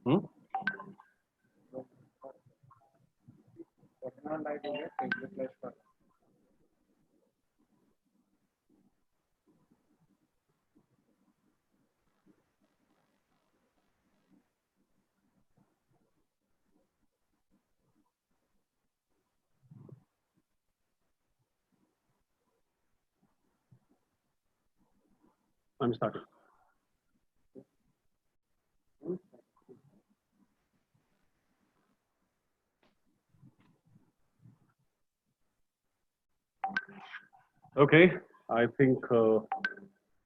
Hmm? I'm starting. Okay, I think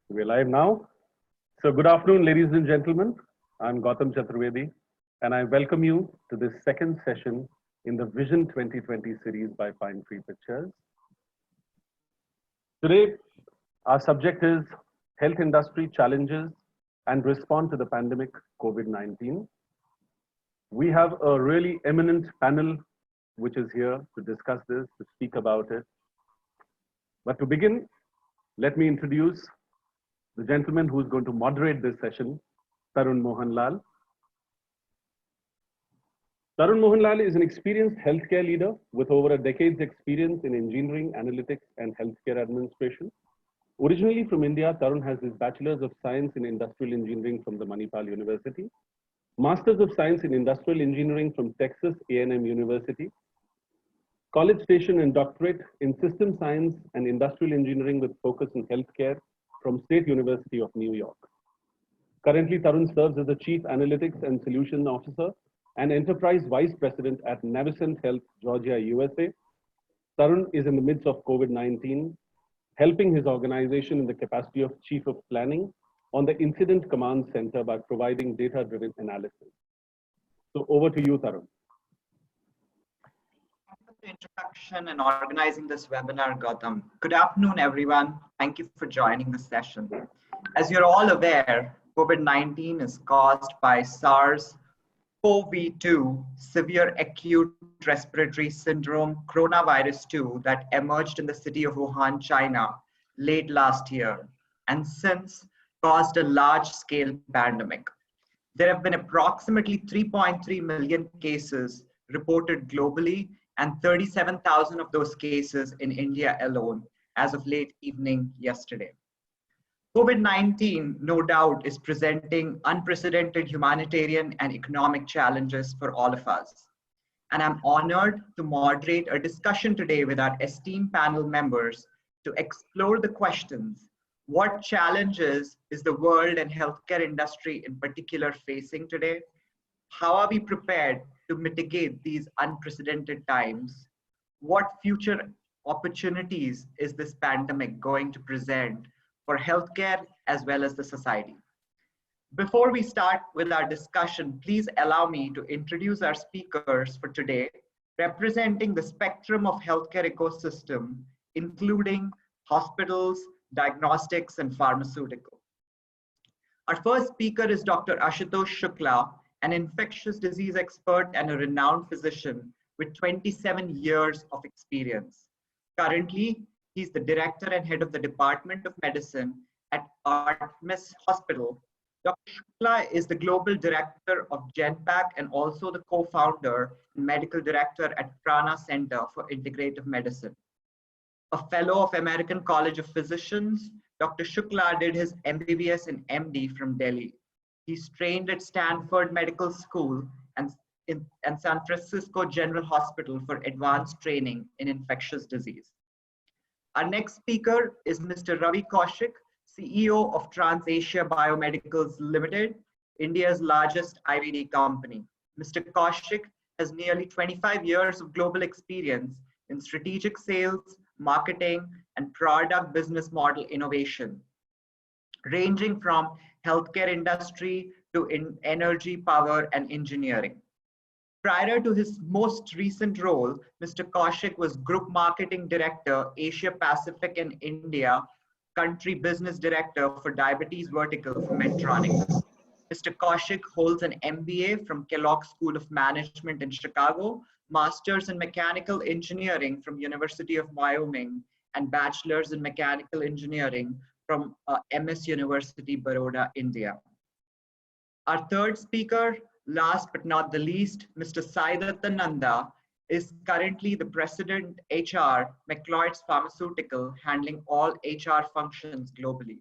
we're live now. So good afternoon, ladies and gentlemen. I'm Gautam Chaturvedi, and I welcome you to this second session in the Vision 2020 series by Pine Tree Pictures. Today, our subject is health industry challenges and respond to the pandemic COVID-19. We have a really eminent panel which is here to discuss this, to speak about it. But to begin, let me introduce the gentleman who is going to moderate this session, Tarun Mohanlal. Tarun Mohanlal is an experienced healthcare leader with over a decade's experience in engineering, analytics, and healthcare administration. Originally from India, Tarun has his Bachelor's of Science in Industrial Engineering from the Manipal University, Masters of Science in Industrial Engineering from Texas A&M University, College Station and Doctorate in System Science and Industrial Engineering with focus in healthcare from State University of New York. Currently, Tarun serves as the Chief Analytics and Solution Officer and Enterprise Vice President at Navicent Health, Georgia, USA. Tarun is in the midst of COVID-19, helping his organization in the capacity of Chief of Planning on the Incident Command Center by providing data-driven analysis. So over to you, Tarun. The introduction and organizing this webinar, Gautam. Good afternoon, everyone. Thank you for joining the session. As you're all aware, COVID-19 is caused by SARS-CoV-2, severe acute respiratory syndrome, coronavirus 2, that emerged in the city of Wuhan, China, late last year, and since caused a large-scale pandemic. There have been approximately 3.3 million cases reported globally, and 37,000 of those cases in India alone as of late evening yesterday. COVID-19, no doubt, is presenting unprecedented humanitarian and economic challenges for all of us. And I'm honored to moderate a discussion today with our esteemed panel members to explore the questions: what challenges is the world and healthcare industry in particular facing today? How are we prepared to mitigate these unprecedented times? What future opportunities is this pandemic going to present for healthcare as well as the society? Before we start with our discussion, please allow me to introduce our speakers for today, representing the spectrum of healthcare ecosystem, including hospitals, diagnostics, and pharmaceutical. Our first speaker is Dr. Ashutosh Shukla, an infectious disease expert and a renowned physician with 27 years of experience. Currently, he's the director and head of the Department of Medicine at Artemis Hospital. Dr. Shukla is the global director of GenPack and also the co-founder and medical director at Prana Center for Integrative Medicine. A fellow of American College of Physicians, Dr. Shukla did his MBBS and MD from Delhi. He's trained at Stanford Medical School and San Francisco General Hospital for advanced training in infectious disease. Our next speaker is Mr. Ravi Kaushik, CEO of TransAsia Biomedicals Limited, India's largest IVD company. Mr. Kaushik has nearly 25 years of global experience in strategic sales, marketing, and product business model innovation, ranging from healthcare industry to energy, power, and engineering. Prior to his most recent role, Mr. Kaushik was Group Marketing Director, Asia Pacific and India, Country Business Director for Diabetes Vertical for Medtronic. Mr. Kaushik holds an MBA from Kellogg School of Management in Chicago, Master's in Mechanical Engineering from University of Wyoming, and Bachelor's in Mechanical Engineering from MS University, Baroda, India. Our third speaker, Last but not the least, Mr. Saidutta Nanda is currently the President HR, McLeod's Pharmaceutical, handling all HR functions globally.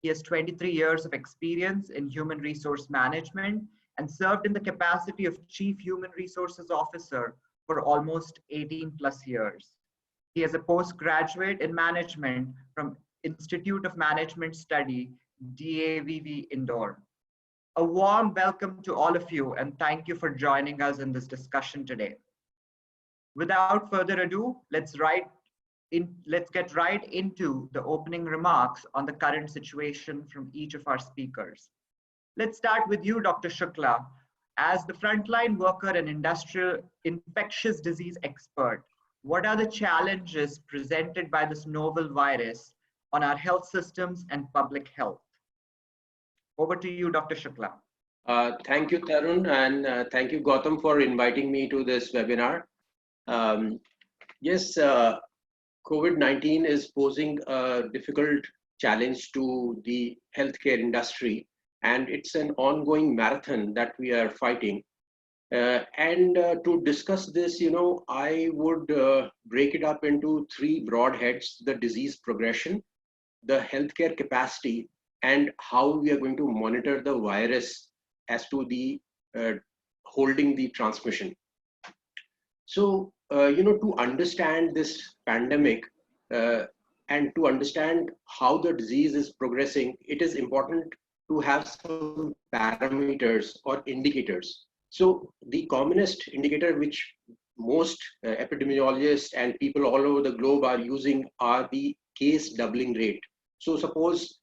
He has 23 years of experience in human resource management and served in the capacity of Chief Human Resources Officer for almost 18 plus years. He is a postgraduate in management from Institute of Management Study, DAVV Indore. A warm welcome to all of you and thank you for joining us in this discussion today. Without further ado, let's get right into the opening remarks on the current situation from each of our speakers. Let's start with you, Dr. Shukla. As the frontline worker and industrial infectious disease expert, what are the challenges presented by this novel virus on our health systems and public health? Over to you, Dr. Shukla. Thank you, Tarun, and thank you, Gautam, for inviting me to this webinar. Yes, COVID-19 is posing a difficult challenge to the healthcare industry, and it's an ongoing marathon that we are fighting. To discuss this, I would break it up into three broad heads: the disease progression, the healthcare capacity, and how we are going to monitor the virus as to the holding the transmission. So, to understand this pandemic and to understand how the disease is progressing, it is important to have some parameters or indicators. So the commonest indicator which most epidemiologists and people all over the globe are using are the case doubling rate. So suppose,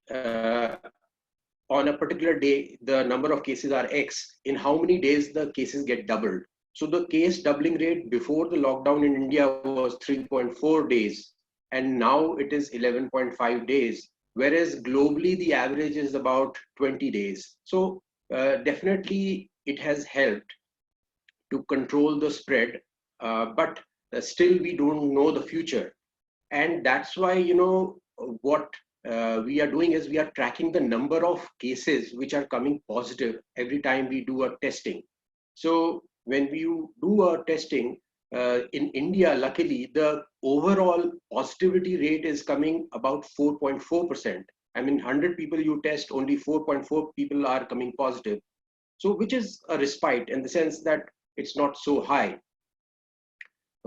on a particular day, the number of cases are X, in how many days the cases get doubled. So the case doubling rate before the lockdown in India was 3.4 days, and now it is 11.5 days, whereas globally the average is about 20 days. So definitely it has helped to control the spread, but still we don't know the future. And that's why, what we are doing is we are tracking the number of cases which are coming positive every time we do a testing. So when we do a testing in India, luckily the overall positivity rate is coming about 4.4%. I mean, 100 people you test, only 4.4 people are coming positive. So which is a respite in the sense that it's not so high.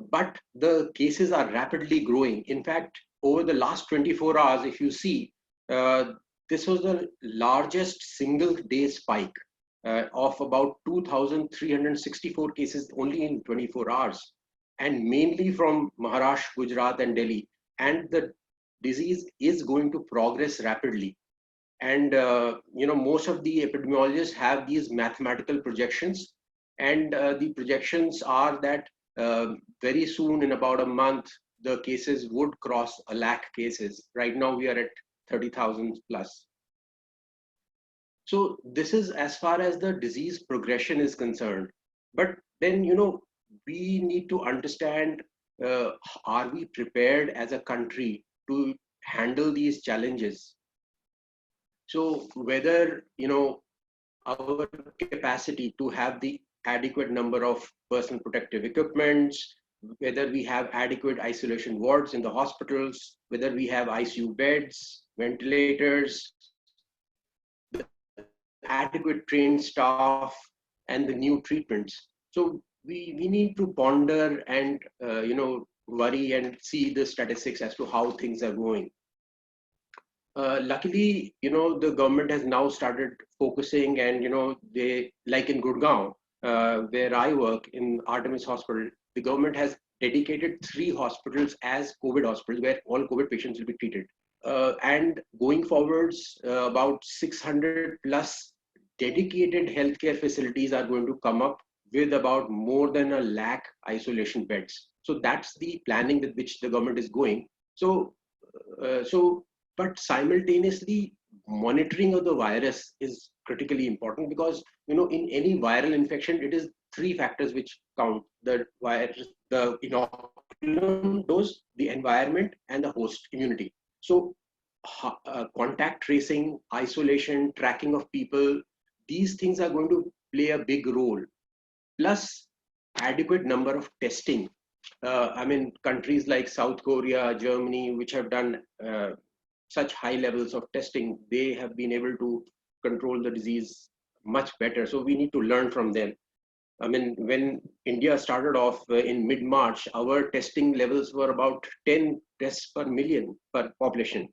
But the cases are rapidly growing. In fact, over the last 24 hours, if you see, this was the largest single day spike of about 2,364 cases only in 24 hours, and mainly from Maharashtra, Gujarat, and Delhi. And the disease is going to progress rapidly. And most of the epidemiologists have these mathematical projections, and the projections are that very soon, in about a month, the cases would cross 1 lakh cases. Right now we are at 30,000 plus. So this is as far as the disease progression is concerned. But then, we need to understand, are we prepared as a country to handle these challenges? So whether, our capacity to have the adequate number of personal protective equipments, whether we have adequate isolation wards in the hospitals, whether we have ICU beds, ventilators, the adequate trained staff, and the new treatments. So we need to ponder and worry and see the statistics as to how things are going. Luckily, the government has now started focusing, and they, like in Gurgaon, where I work in Artemis Hospital, the government has dedicated 3 hospitals as COVID hospitals where all COVID patients will be treated. And going forwards, about 600 plus dedicated healthcare facilities are going to come up with about more than 1 lakh isolation beds. So that's the planning with which the government is going. But simultaneously, monitoring of the virus is critically important, because in any viral infection, it is 3 factors which count: the virus, the inoculum dose, the environment, and the host immunity. So contact tracing, isolation, tracking of people, these things are going to play a big role, plus adequate number of testing. I mean, countries like South Korea, Germany, which have done such high levels of testing, they have been able to control the disease much better. So we need to learn from them. I mean, when India started off in mid-March, our testing levels were about 10 tests per million per population.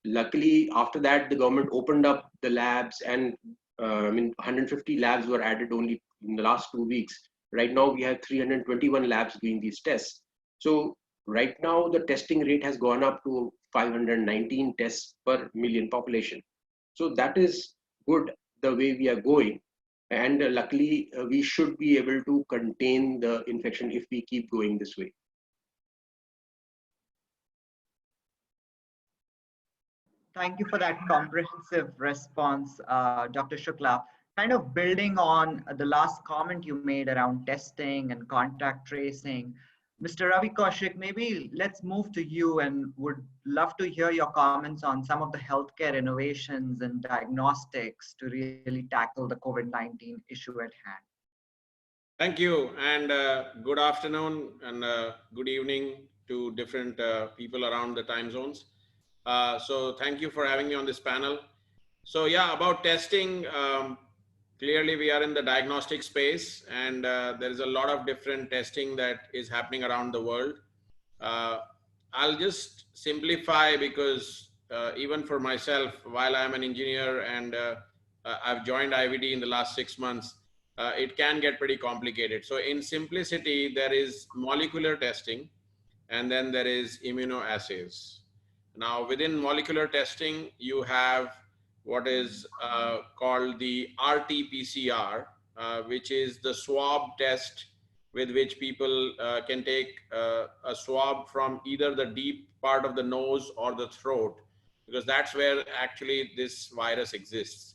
Luckily, after that, the government opened up the labs, and I mean, 150 labs were added only in the last 2 weeks. Right now, we have 321 labs doing these tests. So right now, the testing rate has gone up to 519 tests per million population. So that is good the way we are going. And luckily, we should be able to contain the infection if we keep going this way. Thank you for that comprehensive response, Dr. Shukla. Kind of building on the last comment you made around testing and contact tracing, Mr. Ravi Kaushik, maybe let's move to you, and would love to hear your comments on some of the healthcare innovations and diagnostics to really tackle the COVID-19 issue at hand. Thank you, and good afternoon and good evening to different people around the time zones. So thank you for having me on this panel. So yeah, about testing, clearly we are in the diagnostic space, and there is a lot of different testing that is happening around the world. I'll just simplify, because even for myself, while I'm an engineer and I've joined IVD in the last 6 months, it can get pretty complicated. So in simplicity, there is molecular testing, and then there is immunoassays. Now, within molecular testing, you have what is called the RT-PCR, which is the swab test with which people can take a swab from either the deep part of the nose or the throat, because that's where actually this virus exists.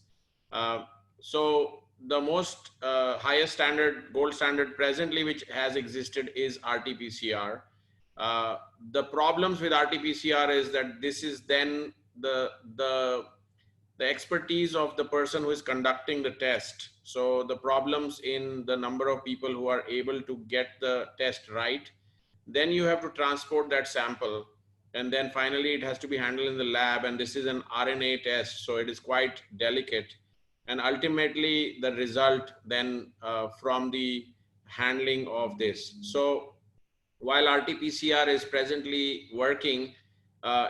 So the most highest standard, gold standard presently, which has existed, is RT-PCR. The problems with RT-PCR is that this is then the expertise of the person who is conducting the test. So the problems in the number of people who are able to get the test right, then you have to transport that sample, and then finally it has to be handled in the lab, and this is an RNA test, so it is quite delicate. And ultimately the result then from the handling of this. So while RT-PCR is presently working,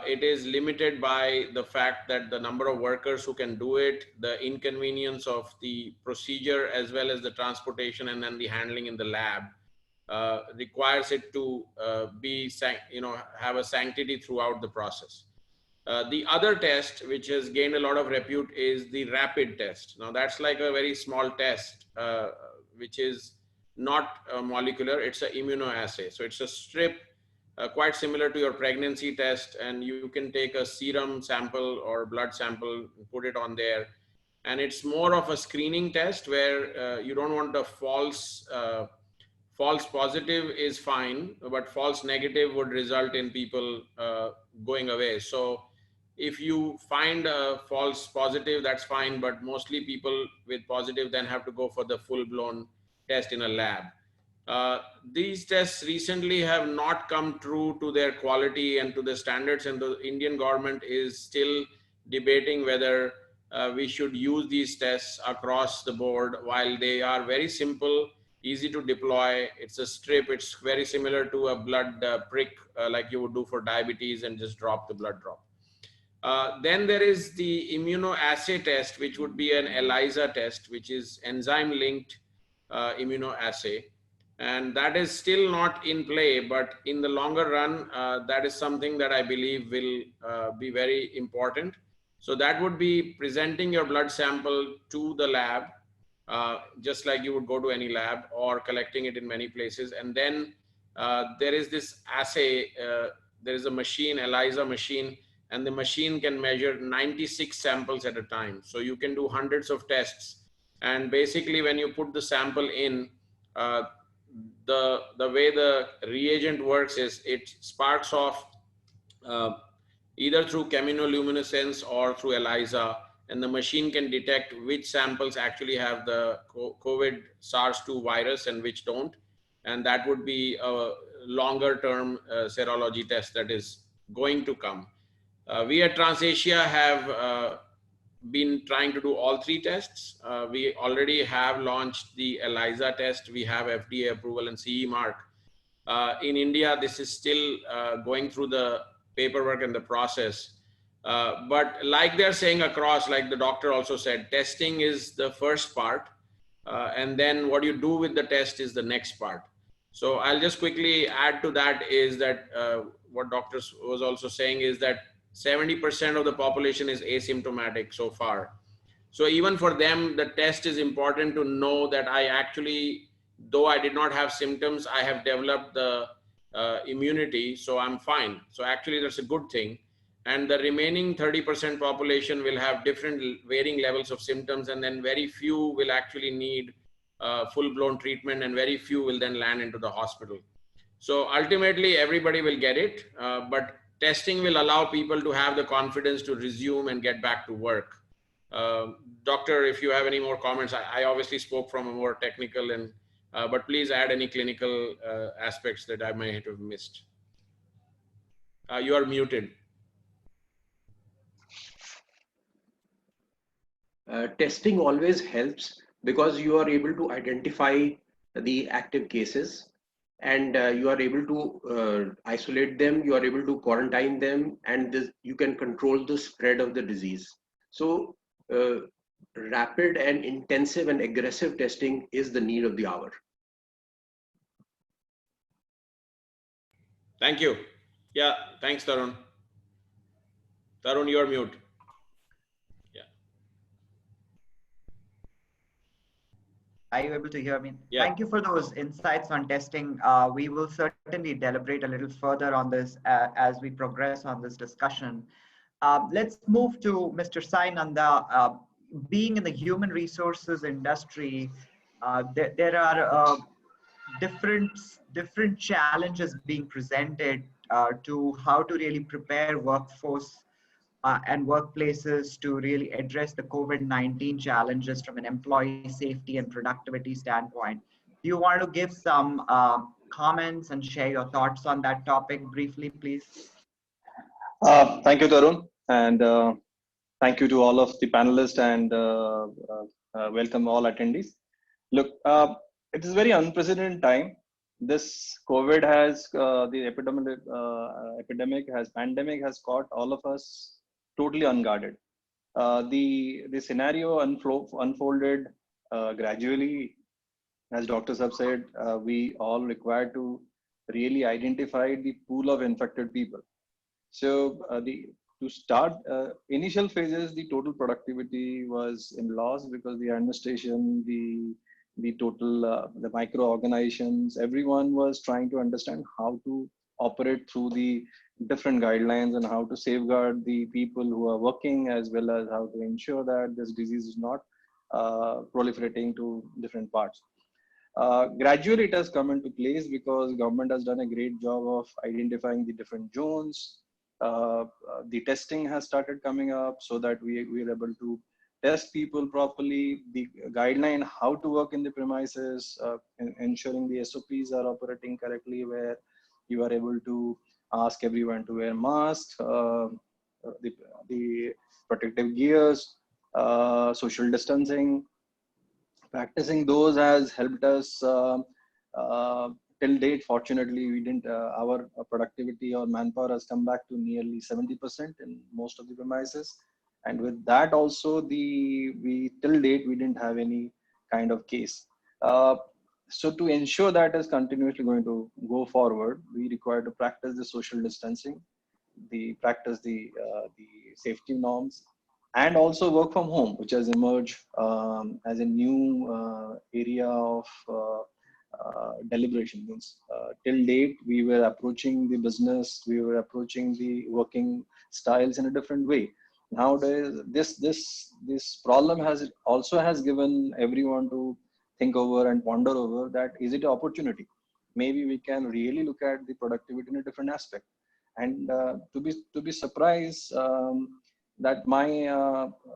it is limited by the fact that the number of workers who can do it, the inconvenience of the procedure, as well as the transportation and then the handling in the lab, requires it to have a sanctity throughout the process. The other test, which has gained a lot of repute, is the rapid test. Now that's like a very small test, which is not molecular, it's an immunoassay. So it's a strip quite similar to your pregnancy test, and you can take a serum sample or blood sample, put it on there. And it's more of a screening test where you don't want a false positive is fine, but false negative would result in people going away. So if you find a false positive, that's fine, but mostly people with positive then have to go for the full-blown test in a lab. These tests recently have not come true to their quality and to the standards, and the Indian government is still debating whether we should use these tests across the board. While they are very simple, easy to deploy, it's a strip, it's very similar to a blood prick like you would do for diabetes, and just drop the blood drop. Then there is the immunoassay test, which would be an ELISA test, which is enzyme-linked immunoassay. And that is still not in play, but in the longer run, that is something that I believe will be very important. So that would be presenting your blood sample to the lab, just like you would go to any lab, or collecting it in many places. And then there is this assay, there is a machine, ELISA machine, and the machine can measure 96 samples at a time. So you can do hundreds of tests. And basically when you put the sample in, the way the reagent works is it sparks off either through chemiluminescence or through ELISA, and the machine can detect which samples actually have the COVID SARS-2 virus and which don't. And that would be a longer term serology test that is going to come. We at TransAsia have been trying to do all three tests. We already have launched the ELISA test. We have FDA approval and CE mark. In India, this is still going through the paperwork and the process. But like they're saying across, like the doctor also said, testing is the first part. And then what you do with the test is the next part. So I'll just quickly add to that is that what doctor was also saying is that 70% of the population is asymptomatic so far. So even for them, the test is important to know that I actually, though I did not have symptoms, I have developed the immunity, so I'm fine. So actually that's a good thing. And the remaining 30% population will have different varying levels of symptoms, and then very few will actually need full-blown treatment, and very few will then land into the hospital. So ultimately, everybody will get it, but testing will allow people to have the confidence to resume and get back to work. Doctor, if you have any more comments, I obviously spoke from a more technical and, but please add any clinical aspects that I might have missed. You are muted. Testing always helps because you are able to identify the active cases, and you are able to isolate them, you are able to quarantine them, and you can control the spread of the disease. So rapid and intensive and aggressive testing is the need of the hour. Thank you. Yeah, thanks, Tarun. Tarun, you're mute. Yeah. Are you able to hear me? Yeah. Thank you for those insights on testing. We will certainly deliberate a little further on this as we progress on this discussion. Let's move to Mr. Sai Nanda. Being in the human resources industry, there are different challenges being presented to how to really prepare workforce and workplaces to really address the COVID-19 challenges from an employee safety and productivity standpoint. Do you want to give some comments and share your thoughts on that topic briefly, please? Thank you, Tarun, and thank you to all of the panelists, and welcome all attendees. Look, it is very unprecedented time. This COVID has, the pandemic has caught all of us totally unguarded. The scenario unfolded gradually. As doctors have said, we all required to really identify the pool of infected people. So to start initial phases, the total productivity was in loss because the administration, the total the microorganizations, everyone was trying to understand how to operate through the different guidelines and how to safeguard the people who are working, as well as how to ensure that this disease is not proliferating to different parts. Gradually it has come into place because government has done a great job of identifying the different zones. The testing has started coming up so that we are able to test people properly. The guideline how to work in the premises, ensuring the SOPs are operating correctly, where you are able to ask everyone to wear masks, the protective gears, social distancing. Practicing those has helped us till date. Fortunately, we didn't. Our productivity or manpower has come back to nearly 70% in most of the premises, and with that also, we till date we didn't have any kind of case. So to ensure that is continuously going to go forward, we require to practice the social distancing, practice the safety norms, and also work from home, which has emerged as a new area of deliberation. Means till date we were approaching the business, we were approaching the working styles in a different way. Nowadays, this problem has given everyone to think over and ponder over that, is it an opportunity? Maybe we can really look at the productivity in a different aspect. And to be surprised, that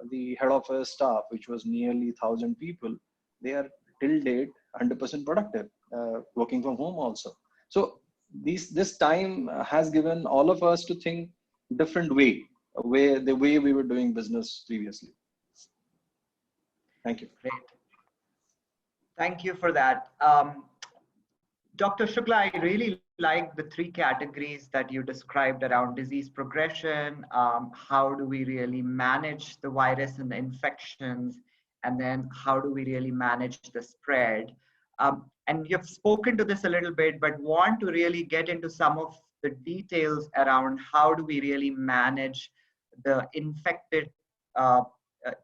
the head office staff, which was nearly 1,000 people, they are till date 100% productive, working from home also. So this time has given all of us to think different the way we were doing business previously. Thank you. Great. Thank you for that. Dr. Shukla, I really like the three categories that you described around disease progression, how do we really manage the virus and the infections, and then how do we really manage the spread. And you've spoken to this a little bit, but want to really get into some of the details around how do we really manage the infected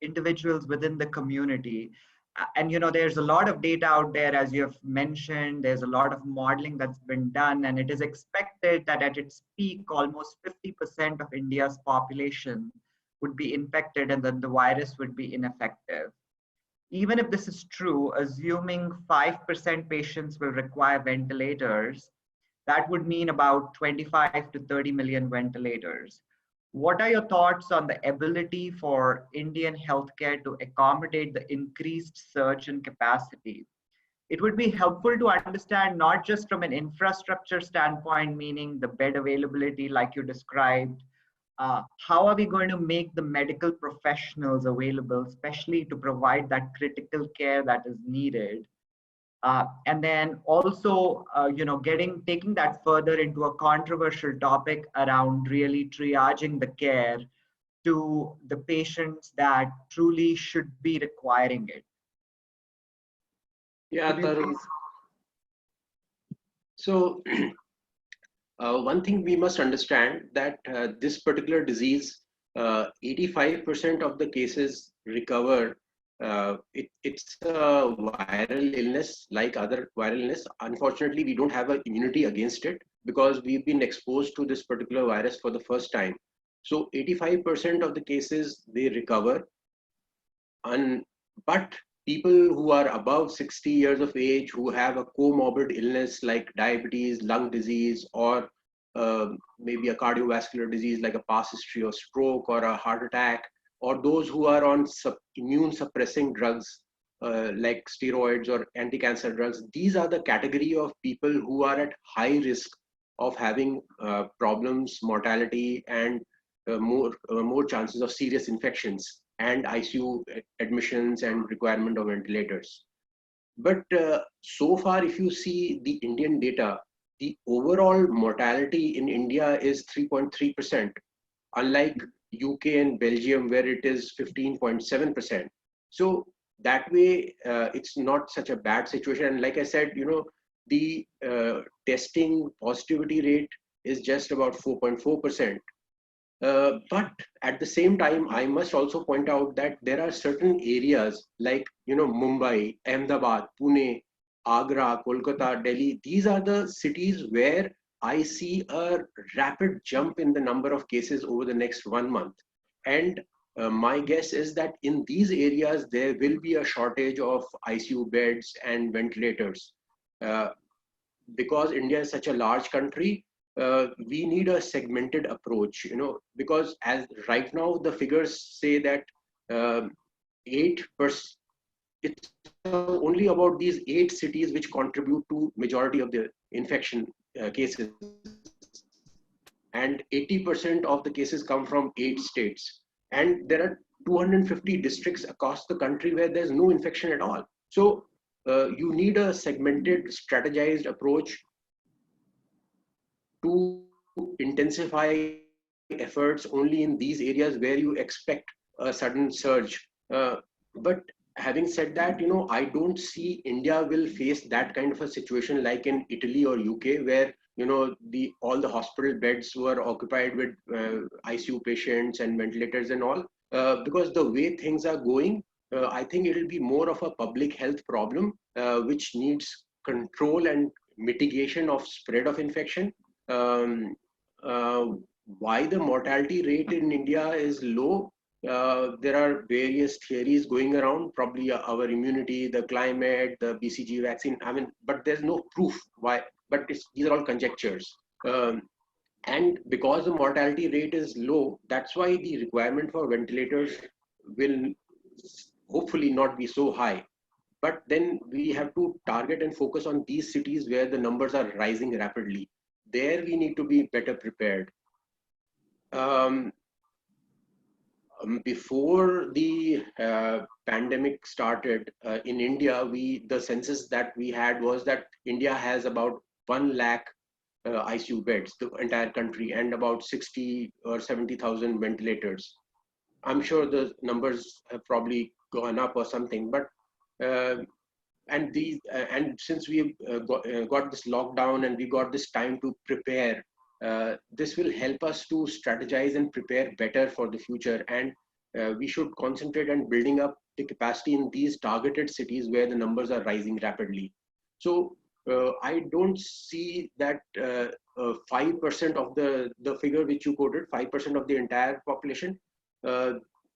individuals within the community. And there's a lot of data out there, as you have mentioned. There's a lot of modeling that's been done, and it is expected that at its peak, almost 50% of India's population would be infected, and then the virus would be ineffective. Even if this is true, assuming 5% patients will require ventilators, that would mean about 25 to 30 million ventilators. What are your thoughts on the ability for Indian healthcare to accommodate the increased surge in capacity? It would be helpful to understand not just from an infrastructure standpoint, meaning the bed availability like you described, how are we going to make the medical professionals available, especially to provide that critical care that is needed? And then also, taking that further into a controversial topic around really triaging the care to the patients that truly should be requiring it. Yeah, Tarun. So one thing we must understand that this particular disease, 85% of the cases recover. It's a viral illness like other viral illness. Unfortunately, we don't have an immunity against it because we've been exposed to this particular virus for the first time. So 85% of the cases, they recover. But people who are above 60 years of age, who have a comorbid illness like diabetes, lung disease, or maybe a cardiovascular disease like a past history of stroke or a heart attack, or those who are on immune suppressing drugs like steroids or anti-cancer drugs, these are the category of people who are at high risk of having problems, mortality, and more chances of serious infections and ICU admissions and requirement of ventilators. But so far, if you see the Indian data, the overall mortality in India is 3.3%, unlike UK and Belgium, where it is 15.7%. So that way, it's not such a bad situation. And like I said, the testing positivity rate is just about 4.4%. But at the same time, I must also point out that there are certain areas like, Mumbai, Ahmedabad, Pune, Agra, Kolkata, Delhi. These are the cities where I see a rapid jump in the number of cases over the next 1 month. And my guess is that in these areas, there will be a shortage of ICU beds and ventilators. Because India is such a large country, we need a segmented approach, because as right now the figures say that 8%, it's only about these 8 cities which contribute to majority of the infection cases, and 80% of the cases come from 8 states, and there are 250 districts across the country where there's no infection at all. So you need a segmented, strategized approach to intensify efforts only in these areas where you expect a sudden surge. But having said that, I don't see India will face that kind of a situation like in Italy or UK, where all the hospital beds were occupied with ICU patients and ventilators and all. Because the way things are going, I think it will be more of a public health problem, which needs control and mitigation of spread of infection. Why the mortality rate in India is low? There are various theories going around, probably our immunity, the climate, the BCG vaccine. But there's no proof why. But these are all conjectures. And because the mortality rate is low, that's why the requirement for ventilators will hopefully not be so high. But then we have to target and focus on these cities where the numbers are rising rapidly. There we need to be better prepared. Before the pandemic started in India, the census that we had was that India has about 1 lakh ICU beds, the entire country, and about 60 or 70,000 ventilators. I'm sure the numbers have probably gone up or something, but and since we got this lockdown and we got this time to prepare, this will help us to strategize and prepare better for the future. And we should concentrate on building up the capacity in these targeted cities where the numbers are rising rapidly. So I don't see that 5% of the figure which you quoted, 5% of the entire population,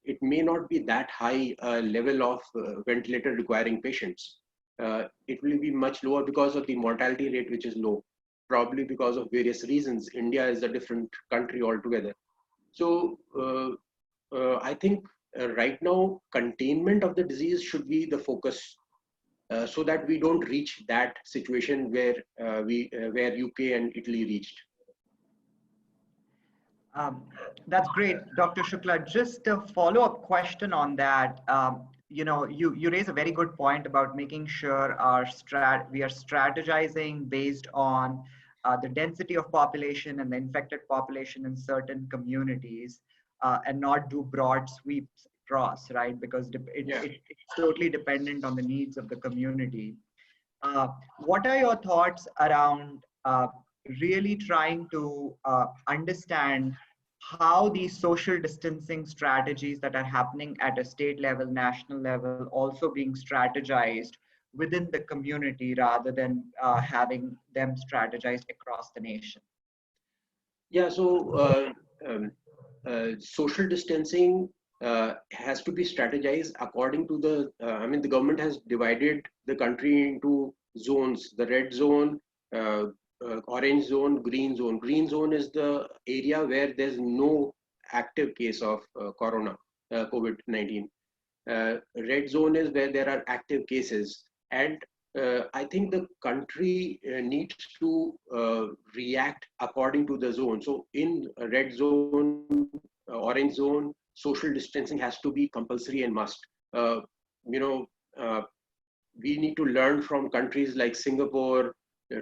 it may not be that high level of ventilator requiring patients. It will be much lower because of the mortality rate, which is low, probably because of various reasons. India is a different country altogether. So I think right now, containment of the disease should be the focus, so that we don't reach that situation where where UK and Italy reached. That's great, Dr. Shukla. Just a follow-up question on that. You raise a very good point about making sure we are strategizing based on the density of population and the infected population in certain communities, and not do broad sweeps across, right? Because it's totally dependent on the needs of the community. What are your thoughts around really trying to understand how these social distancing strategies that are happening at a state level, national level, also being strategized within the community rather than having them strategized across the nation? Yeah, so social distancing has to be strategized according to the government has divided the country into zones: the red zone, orange zone, green zone. Green zone is the area where there's no active case of COVID-19. Red zone is where there are active cases. And I think the country needs to react according to the zone. So in red zone, orange zone, social distancing has to be compulsory and must. We need to learn from countries like Singapore,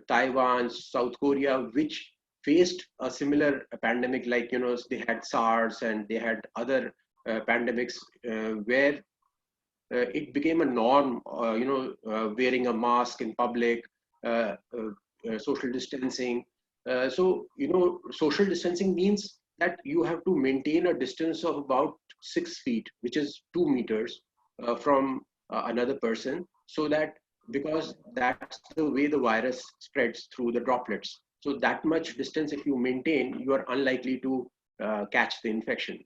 Taiwan, South Korea, which faced a similar pandemic, like, they had SARS and they had other pandemics where it became a norm, wearing a mask in public, social distancing. Social distancing means that you have to maintain a distance of about 6 feet, which is 2 meters from another person, so that, because that's the way the virus spreads through the droplets. So that much distance, if you maintain, you are unlikely to catch the infection.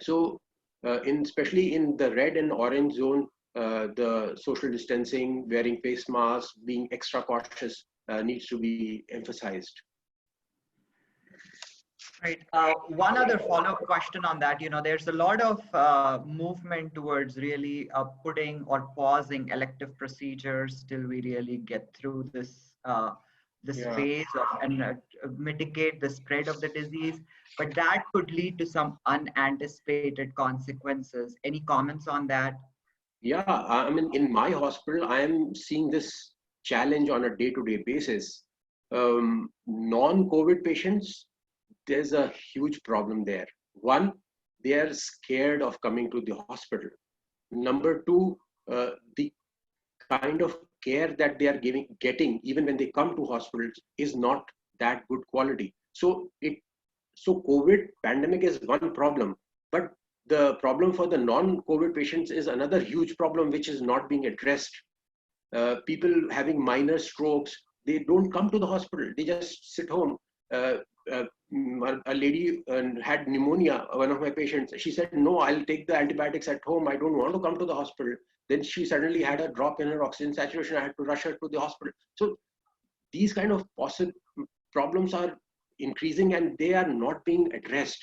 So especially in the red and orange zone, the social distancing, wearing face masks, being extra cautious needs to be emphasized. Right. One other follow-up question on that, there's a lot of movement towards really putting or pausing elective procedures till we really get through this phase and mitigate the spread of the disease. But that could lead to some unanticipated consequences. Any comments on that? Yeah, I mean, in my hospital, I am seeing this challenge on a day-to-day basis. Non-COVID patients, there's a huge problem there. One, they are scared of coming to the hospital. Number two, the kind of care that they are getting, even when they come to hospitals, is not that good quality. So COVID pandemic is one problem, but the problem for the non-COVID patients is another huge problem, which is not being addressed. People having minor strokes, they don't come to the hospital, they just sit home. A lady had pneumonia, one of my patients. She said, no, I'll take the antibiotics at home. I don't want to come to the hospital. Then she suddenly had a drop in her oxygen saturation. I had to rush her to the hospital. So these kind of possible problems are increasing and they are not being addressed.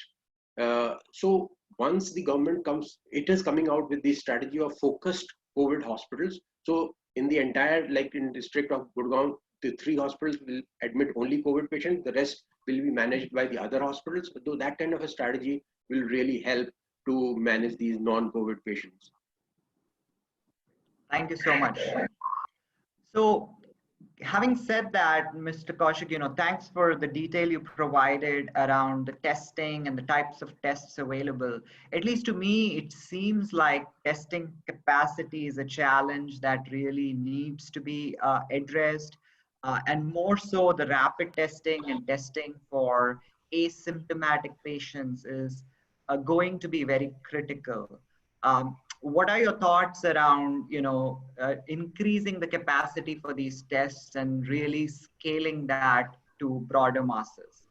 So once the government comes, it is coming out with the strategy of focused COVID hospitals. So in the entire, like in district of Gurgaon, the 3 hospitals will admit only COVID patients. The rest will be managed by the other hospitals. Though that kind of a strategy will really help to manage these non-COVID patients. Thank you so much. So, having said that, Mr. Kaushik, thanks for the detail you provided around the testing and the types of tests available. At least to me, it seems like testing capacity is a challenge that really needs to be addressed, and more so the rapid testing and testing for asymptomatic patients is going to be very critical. What are your thoughts around increasing the capacity for these tests and really scaling that to broader masses?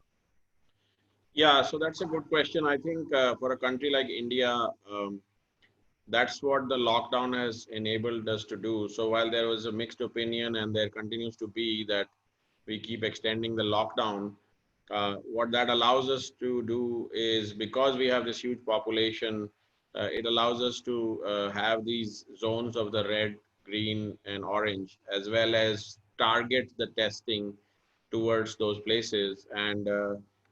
Yeah, so that's a good question. I think for a country like India, that's what the lockdown has enabled us to do. So while there was a mixed opinion and there continues to be that we keep extending the lockdown, what that allows us to do is, because we have this huge population, it allows us to have these zones of the red, green, and orange, as well as target the testing towards those places. And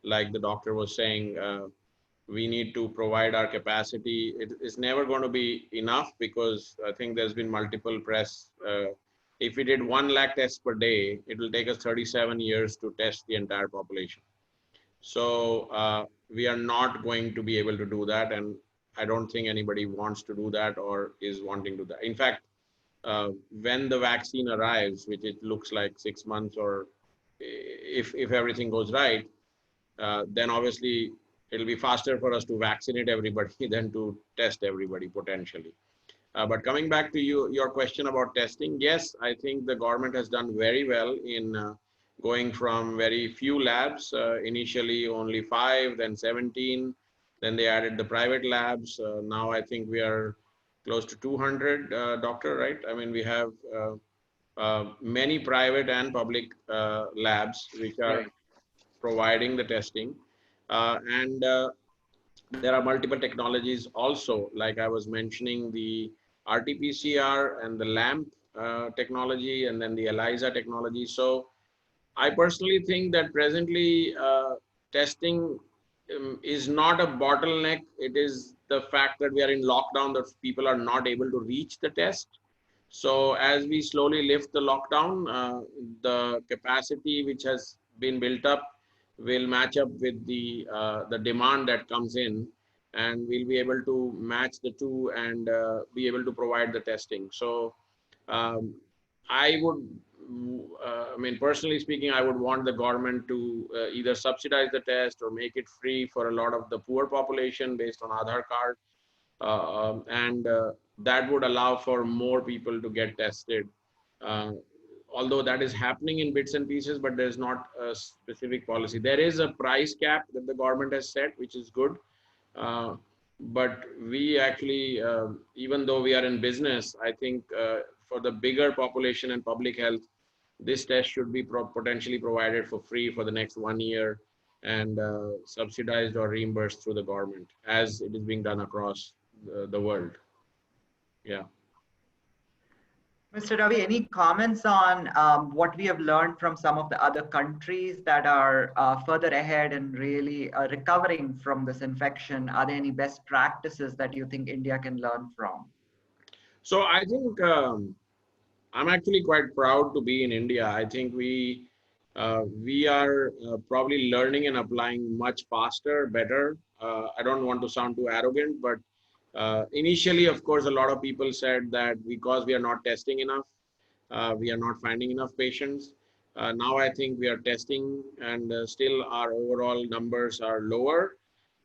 like the doctor was saying, we need to provide our capacity. It is never going to be enough, because I think there's been multiple press. If we did 1 lakh tests per day, it will take us 37 years to test the entire population. So we are not going to be able to do that. And I don't think anybody wants to do that or is wanting to do that. In fact, when the vaccine arrives, which it looks like 6 months, or if everything goes right, then obviously it'll be faster for us to vaccinate everybody than to test everybody potentially. But coming back to your question about testing, yes, I think the government has done very well in going from very few labs, initially only 5, then 17, then they added the private labs. Now I think we are close to 200, doctor, right? I mean, we have many private and public labs which are providing the testing. And there are multiple technologies also, like I was mentioning, the RT-PCR and the LAMP technology, and then the ELISA technology. So I personally think that presently testing is not a bottleneck. It is the fact that we are in lockdown, that people are not able to reach the test. So as we slowly lift the lockdown, the capacity which has been built up will match up with the demand that comes in, and we'll be able to match the two and be able to provide the testing. So I would, I mean, personally speaking, I would want the government to either subsidize the test or make it free for a lot of the poor population based on Aadhaar card. And that would allow for more people to get tested. Although that is happening in bits and pieces, but there's not a specific policy. There is a price cap that the government has set, which is good. But we actually, even though we are in business, I think for the bigger population and public health, this test should be potentially provided for free for the next 1 year, and subsidized or reimbursed through the government, as it is being done across the world. Yeah. Mr. Ravi, any comments on what we have learned from some of the other countries that are further ahead and really recovering from this infection? Are there any best practices that you think India can learn from? So I think I'm actually quite proud to be in India. I think we are probably learning and applying much faster, better. I don't want to sound too arrogant, but initially, of course, a lot of people said that because we are not testing enough, we are not finding enough patients. Now I think we are testing, and still our overall numbers are lower,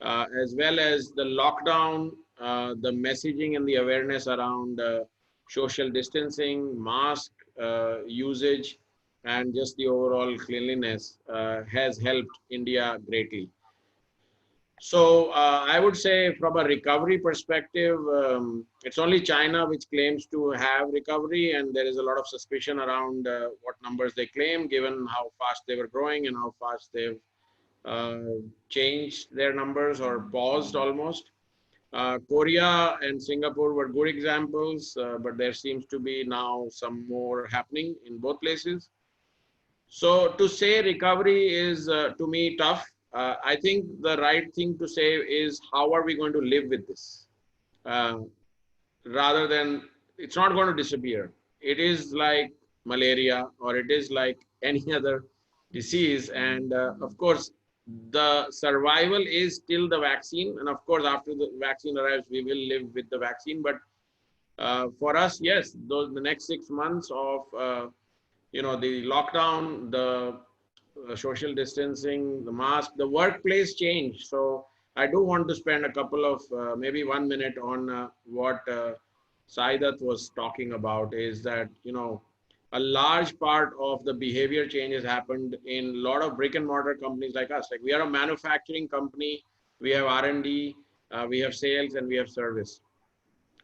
as well as the lockdown, the messaging and the awareness around social distancing, mask usage, and just the overall cleanliness has helped India greatly. So I would say from a recovery perspective, it's only China which claims to have recovery, and there is a lot of suspicion around what numbers they claim, given how fast they were growing and how fast they've changed their numbers or paused almost. Korea and Singapore were good examples, but there seems to be now some more happening in both places. So to say recovery is to me tough. I think the right thing to say is how are we going to live with this, uh, rather than it's not going to disappear. It is like malaria or it is like any other disease, and of course the survival is still the vaccine, and of course after the vaccine arrives we will live with the vaccine. But for us, yes, those the next 6 months of the lockdown, the social distancing, the mask, the workplace change. So I do want to spend a couple of maybe 1 minute on what Saidat was talking about, is that a large part of the behavior change has happened in a lot of brick and mortar companies like us. Like we are a manufacturing company, we have R&D, we have sales, and we have service.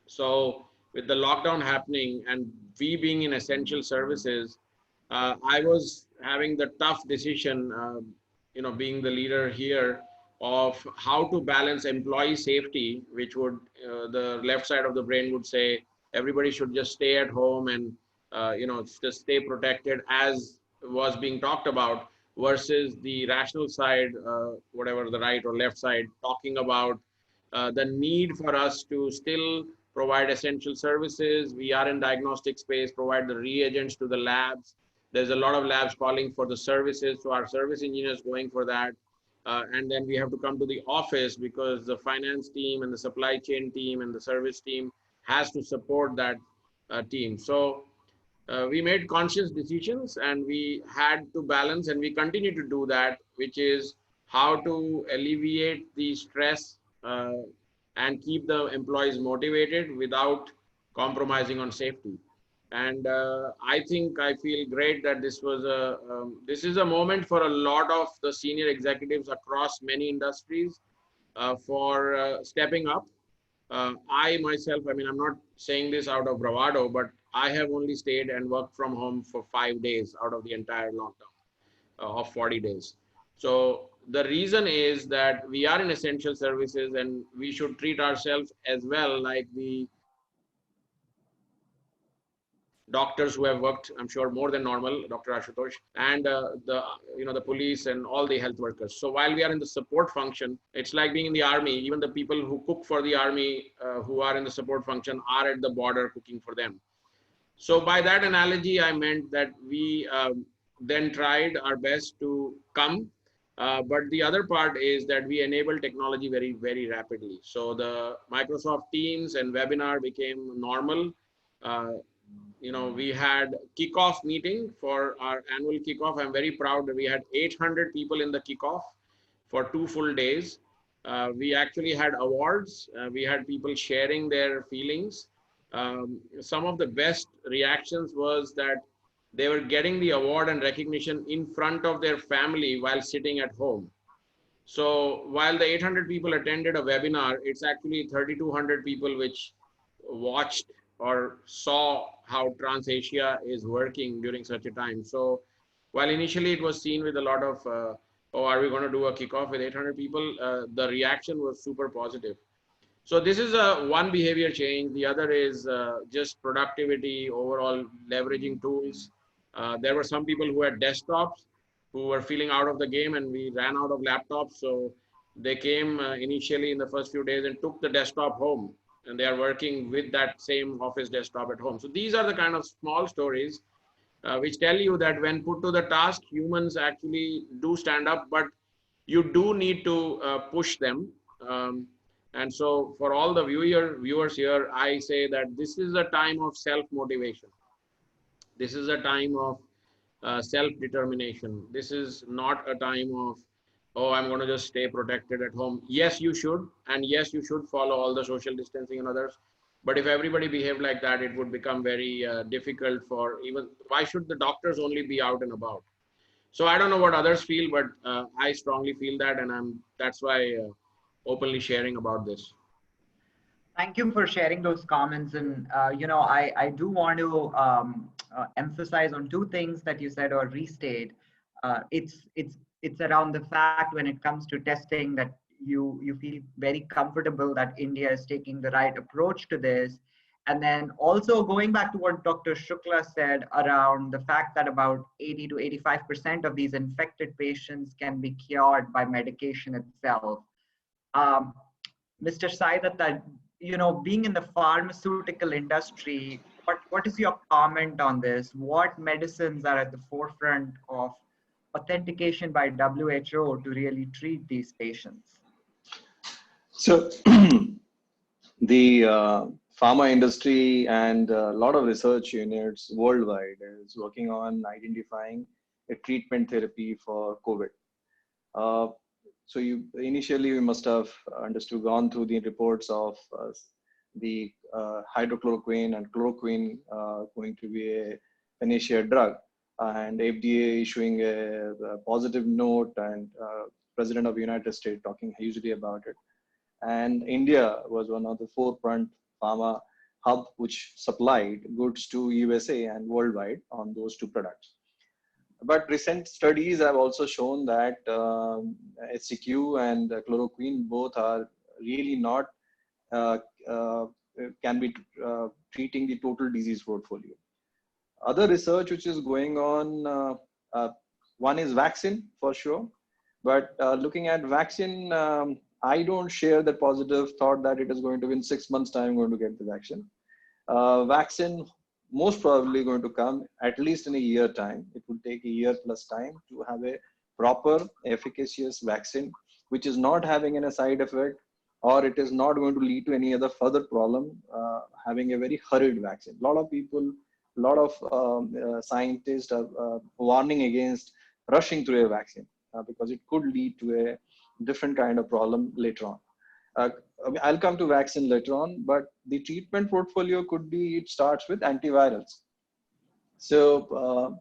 So with the lockdown happening and we being in essential services, I was having the tough decision, being the leader here, of how to balance employee safety, which would, the left side of the brain would say, everybody should just stay at home and, just stay protected as was being talked about, versus the rational side, whatever the right or left side, talking about the need for us to still provide essential services. We are in diagnostic space, provide the reagents to the labs. There's a lot of labs calling for the services, so our service engineers going for that. And then we have to come to the office because the finance team and the supply chain team and the service team has to support that team. So we made conscious decisions and we had to balance, and we continue to do that, which is how to alleviate the stress and keep the employees motivated without compromising on safety. And I feel great that this is a moment for a lot of the senior executives across many industries for stepping up. I myself, I mean, I'm not saying this out of bravado, but I have only stayed and worked from home for 5 days out of the entire lockdown of 40 days. So the reason is that we are in essential services and we should treat ourselves as well like the doctors who have worked, I'm sure, more than normal, Dr. Ashutosh, and the police and all the health workers. So while we are in the support function, it's like being in the army. Even the people who cook for the army, who are in the support function, are at the border cooking for them. So by that analogy, I meant that we then tried our best to come. But the other part is that we enable technology very, very rapidly. So the Microsoft Teams and webinar became normal. We had kickoff meeting for our annual kickoff. I'm very proud that we had 800 people in the kickoff for 2 full days. We actually had awards. We had people sharing their feelings. Some of the best reactions was that they were getting the award and recognition in front of their family while sitting at home. So while the 800 people attended a webinar, it's actually 3,200 people which watched or saw how TransAsia is working during such a time. So while initially it was seen with a lot of, oh, are we going to do a kickoff with 800 people? The reaction was super positive. So this is one behavior change. The other is just productivity, overall leveraging tools. There were some people who had desktops who were feeling out of the game, and we ran out of laptops. So they came initially in the first few days and took the desktop home, and they are working with that same office desktop at home. So these are the kind of small stories which tell you that when put to the task, humans actually do stand up, but you do need to push them. And so for all the viewers here, I say that this is a time of self-motivation. This is a time of self-determination. This is not a time of, oh, I'm going to just stay protected at home. Yes, you should. And yes, you should follow all the social distancing and others. But if everybody behaved like that, it would become very difficult for even, why should the doctors only be out and about? So I don't know what others feel, but I strongly feel that, and that's why openly sharing about this. Thank you for sharing those comments. And, I do want to emphasize on two things that you said or restate. It's it's around the fact when it comes to testing that you feel very comfortable that India is taking the right approach to this. And then also going back to what Dr. Shukla said around the fact that about 80 to 85% of these infected patients can be cured by medication itself. Um, Mr. Saidutta, being in the pharmaceutical industry, what is your comment on this? What medicines are at the forefront of authentication by WHO to really treat these patients? So the pharma industry and a lot of research units worldwide is working on identifying a treatment therapy for COVID. So initially we must have gone through the reports of the hydrochloroquine and chloroquine going to be a initial drug, and FDA issuing a positive note, and President of the United States talking hugely about it. And India was one of the forefront pharma hub which supplied goods to USA and worldwide on those two products. But recent studies have also shown that HCQ and chloroquine both are really not can be treating the total disease portfolio. Other research which is going on, one is vaccine for sure, but looking at vaccine, I don't share the positive thought that it is going to be in 6 months time going to get the vaccine. Vaccine most probably going to come at least in a year time. It will take a year plus time to have a proper efficacious vaccine, which is not having any side effect, or it is not going to lead to any other further problem, having a very hurried vaccine. A lot of people, a lot of scientists are warning against rushing through a vaccine because it could lead to a different kind of problem later on. I'll come to vaccine later on, but the treatment portfolio could be, it starts with antivirals. So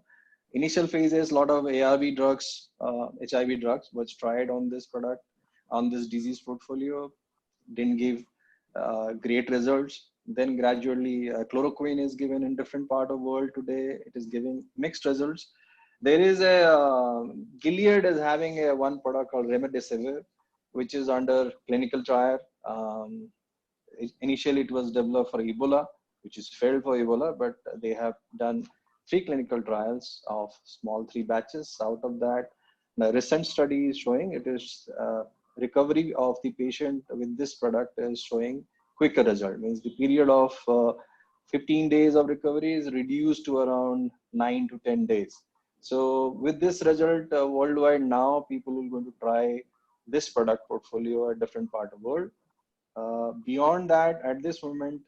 initial phases, a lot of ARV drugs, HIV drugs was tried on this product, on this disease portfolio, didn't give great results. Then gradually chloroquine is given in different part of world today. It is giving mixed results. There is a, Gilead is having a one product called remdesivir, which is under clinical trial. Initially, it was developed for Ebola, which is failed for Ebola, but they have done 3 clinical trials of small 3 batches. Out of that, the recent study is showing it is recovery of the patient with this product is showing quicker result. Means the period of 15 days of recovery is reduced to around 9 to 10 days. So with this result worldwide now, people are going to try this product portfolio at different part of the world. Beyond that, at this moment,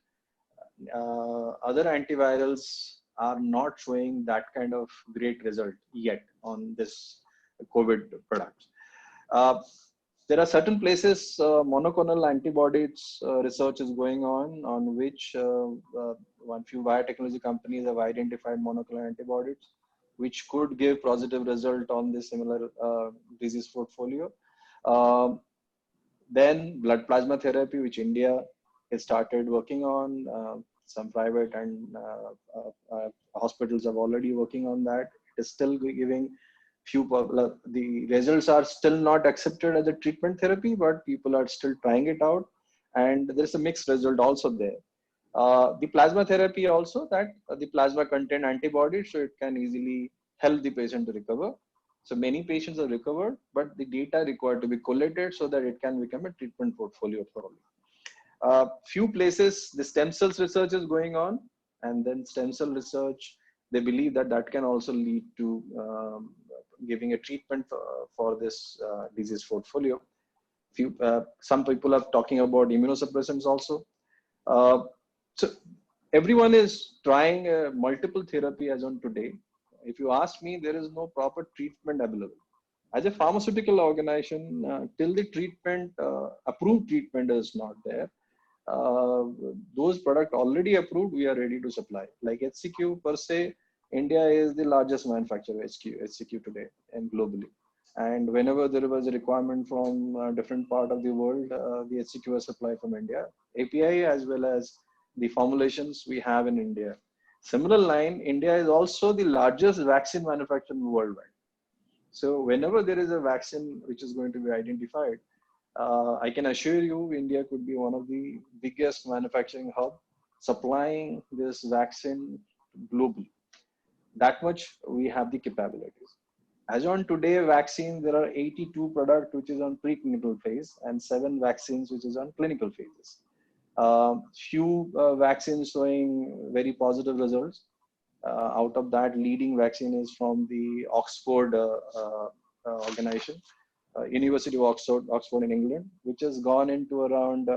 other antivirals are not showing that kind of great result yet on this COVID product. There are certain places monoclonal antibodies research is going on which one few biotechnology companies have identified monoclonal antibodies, which could give positive result on this similar disease portfolio. Then blood plasma therapy, which India has started working on. Some private and hospitals are already working on that. It is still giving few, the results are still not accepted as a treatment therapy, but people are still trying it out. And there's a mixed result also there. The plasma therapy also, that the plasma contain antibodies, so it can easily help the patient to recover. So many patients are recovered, but the data required to be collated so that it can become a treatment portfolio thoroughly. Few places, the stem cells research is going on, and then stem cell research, they believe that that can also lead to giving a treatment for this disease portfolio. Some people are talking about immunosuppressants also. So everyone is trying multiple therapy as on today. If you ask me, there is no proper treatment available. As a pharmaceutical organization, till the treatment, approved treatment is not there, those products already approved, we are ready to supply. Like HCQ per se, India is the largest manufacturer of HCQ today and globally. And whenever there was a requirement from a different part of the world, the HCQ is supplied from India. API as well as the formulations we have in India. Similar line, India is also the largest vaccine manufacturer worldwide. So whenever there is a vaccine which is going to be identified, I can assure you India could be one of the biggest manufacturing hub supplying this vaccine globally. That much we have the capabilities. As on today, vaccine, there are 82 products which is on preclinical phase and 7 vaccines which is on clinical phases. Few vaccines showing very positive results. Out of that, leading vaccine is from the Oxford organization, University of Oxford in England, which has gone into around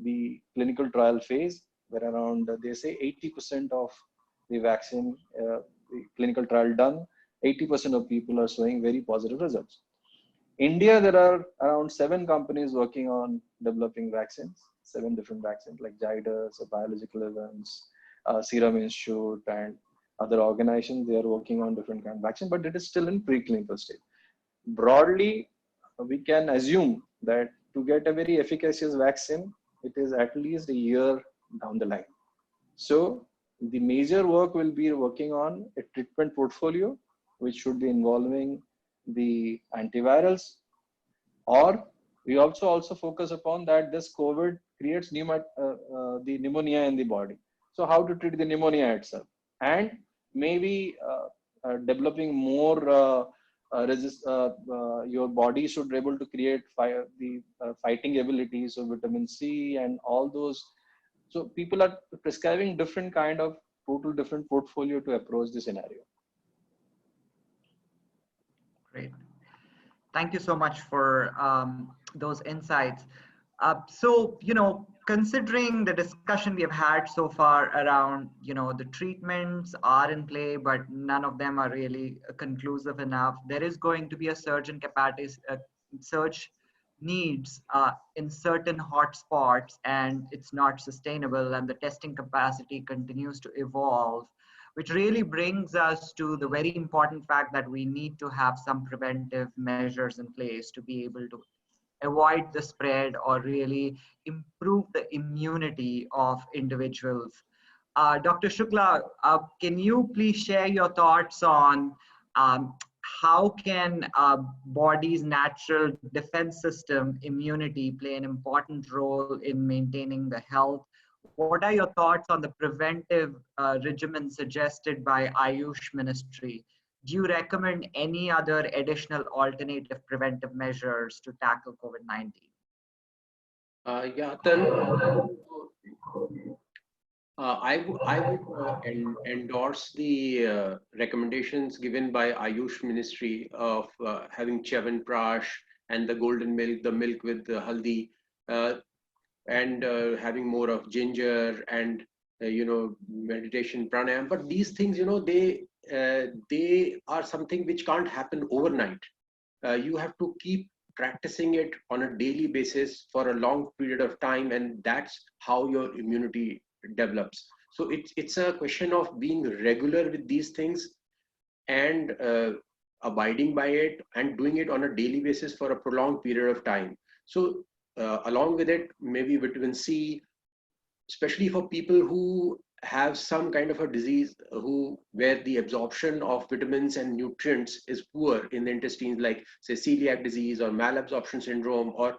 the clinical trial phase, where around they say 80% of the vaccine, the clinical trial done, 80% of people are showing very positive results. India, there are around 7 companies working on developing vaccines, 7 different vaccines like Zydus, Biological Events, Serum Institute, and other organizations. They are working on different kind of vaccine, but it is still in preclinical stage. Broadly, we can assume that to get a very efficacious vaccine, it is at least a year down the line. So the major work will be working on a treatment portfolio, which should be involving the antivirals, or we also focus upon that this COVID creates the pneumonia in the body. So how to treat the pneumonia itself, and maybe developing more your body should be able to create fighting abilities of vitamin C and all those. So people are prescribing different kind of different portfolio to approach the scenario. Great. Thank you so much for those insights. So, considering the discussion we have had so far around, the treatments are in play, but none of them are really conclusive enough. There is going to be a surge in capacity, surge needs in certain hotspots, and it's not sustainable, and the testing capacity continues to evolve, which really brings us to the very important fact that we need to have some preventive measures in place to be able to avoid the spread or really improve the immunity of individuals. Dr. Shukla, can you please share your thoughts on how can body's natural defense system immunity play an important role in maintaining the health? What are your thoughts on the preventive regimen suggested by Ayush Ministry? Do you recommend any other additional alternative preventive measures to tackle COVID-19? Yeah, Tarun, I would endorse the recommendations given by Ayush Ministry of having Chyawanprash and the golden milk, the milk with the haldi, and having more of ginger and meditation, pranayam. But these things, they are something which can't happen overnight. You have to keep practicing it on a daily basis for a long period of time, and that's how your immunity develops. So it's a question of being regular with these things and abiding by it and doing it on a daily basis for a prolonged period of time. So along with it, maybe vitamin C, especially for people who have some kind of a disease where the absorption of vitamins and nutrients is poor in the intestines, like say celiac disease or malabsorption syndrome, or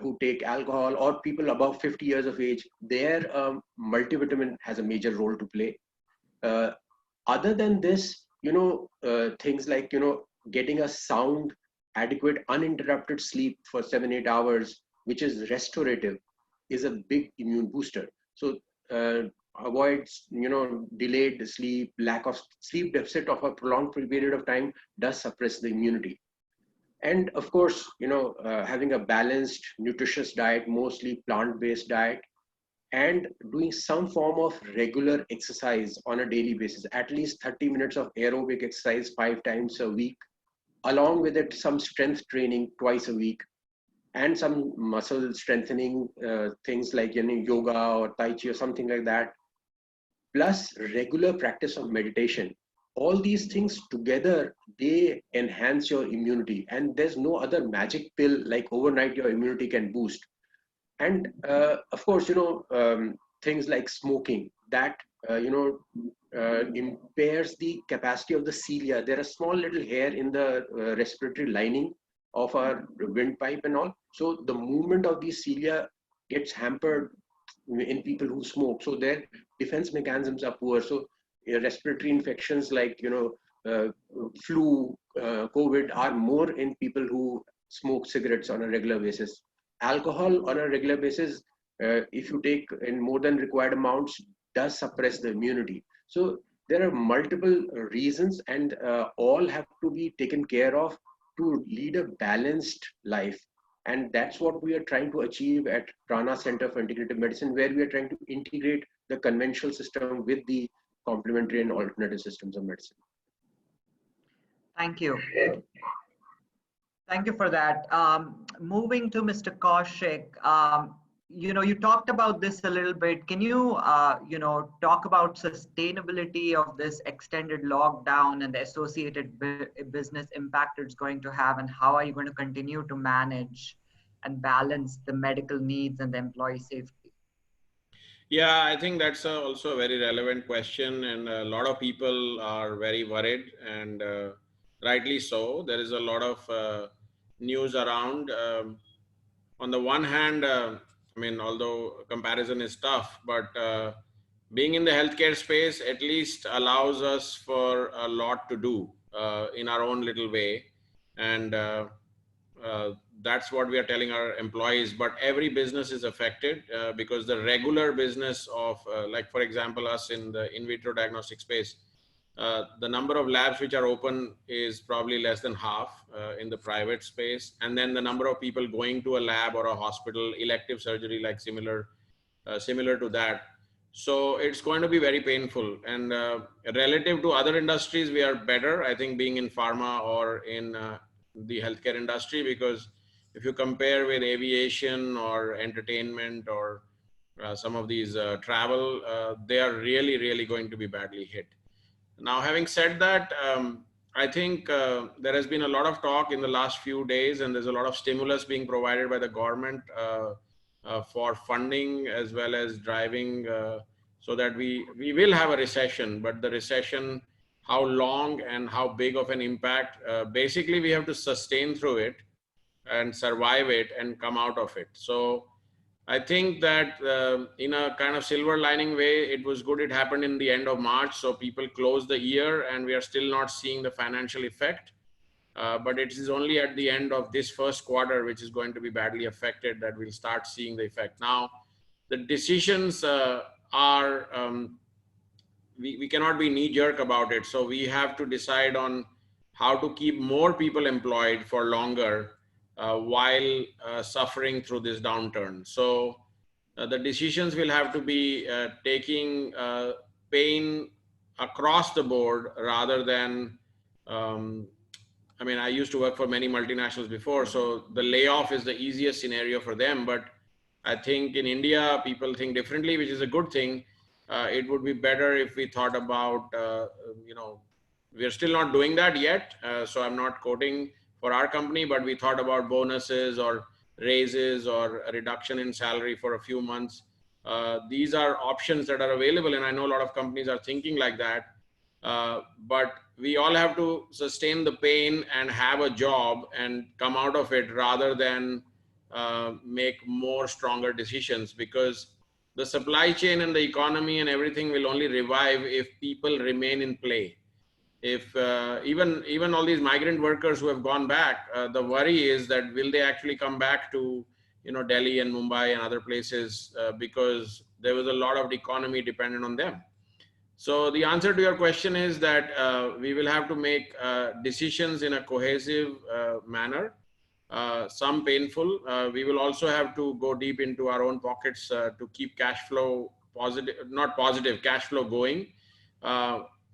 who take alcohol, or people above 50 years of age, their multivitamin has a major role to play. Other than this, things like getting a sound, adequate, uninterrupted sleep for 7-8 hours, which is restorative, is a big immune booster. So avoid delayed sleep, lack of sleep deficit of a prolonged period of time does suppress the immunity. And of course, having a balanced, nutritious diet, mostly plant-based diet, and doing some form of regular exercise on a daily basis, at least 30 minutes of aerobic exercise 5 times a week, along with it some strength training twice a week, and some muscle strengthening things like yoga or tai chi or something like that, plus regular practice of meditation. All these things together, they enhance your immunity, and there's no other magic pill like overnight your immunity can boost. And of course, things like smoking, that impairs the capacity of the cilia. There are small little hair in the respiratory lining of our windpipe and all. So the movement of these cilia gets hampered in people who smoke. So their defense mechanisms are poor. So respiratory infections like flu, COVID are more in people who smoke cigarettes on a regular basis. Alcohol on a regular basis, if you take in more than required amounts, does suppress the immunity. So there are multiple reasons, and all have to be taken care of to lead a balanced life. And that's what we are trying to achieve at Prana Center for Integrative Medicine, where we are trying to integrate the conventional system with the complementary and alternative systems of medicine. Thank you. Thank you for that. Moving to Mr. Kaushik, you talked about this a little bit. Can you, talk about sustainability of this extended lockdown and the associated business impact it's going to have, and how are you going to continue to manage and balance the medical needs and the employee safety? Yeah, I think that's also a very relevant question, and a lot of people are very worried, and rightly so. There is a lot of news around. On the one hand, although comparison is tough, but being in the healthcare space at least allows us for a lot to do in our own little way. And that's what we are telling our employees. But every business is affected because the regular business of, like, for example, us in the in vitro diagnostic space, the number of labs which are open is probably less than half in the private space. And then the number of people going to a lab or a hospital, elective surgery, like similar to that. So it's going to be very painful. And relative to other industries, we are better, I think, being in pharma or in the healthcare industry, because if you compare with aviation or entertainment or some of these travel, they are really, really going to be badly hit. Now, having said that, I think there has been a lot of talk in the last few days, and there's a lot of stimulus being provided by the government for funding as well as driving so that we will have a recession. But the recession, how long and how big of an impact, basically we have to sustain through it and survive it and come out of it. So I think that in a kind of silver lining way, it was good it happened in the end of March. So people closed the year and we are still not seeing the financial effect. But it is only at the end of this first quarter, which is going to be badly affected, that we'll start seeing the effect. Now, the decisions are, we cannot be knee-jerk about it. So we have to decide on how to keep more people employed for longer while suffering through this downturn. So the decisions will have to be taking pain across the board rather than, I used to work for many multinationals before, so the layoff is the easiest scenario for them. But I think in India, people think differently, which is a good thing. It would be better if we thought about, we're still not doing that yet. So I'm not quoting for our company, but we thought about bonuses or raises or a reduction in salary for a few months. These are options that are available, and I know a lot of companies are thinking like that. But we all have to sustain the pain and have a job and come out of it rather than make more stronger decisions, because the supply chain and the economy and everything will only revive if people remain in play. If even all these migrant workers who have gone back, the worry is that will they actually come back to Delhi and Mumbai and other places because there was a lot of the economy dependent on them. So the answer to your question is that we will have to make decisions in a cohesive manner, some painful. We will also have to go deep into our own pockets to keep cash flow cash flow going.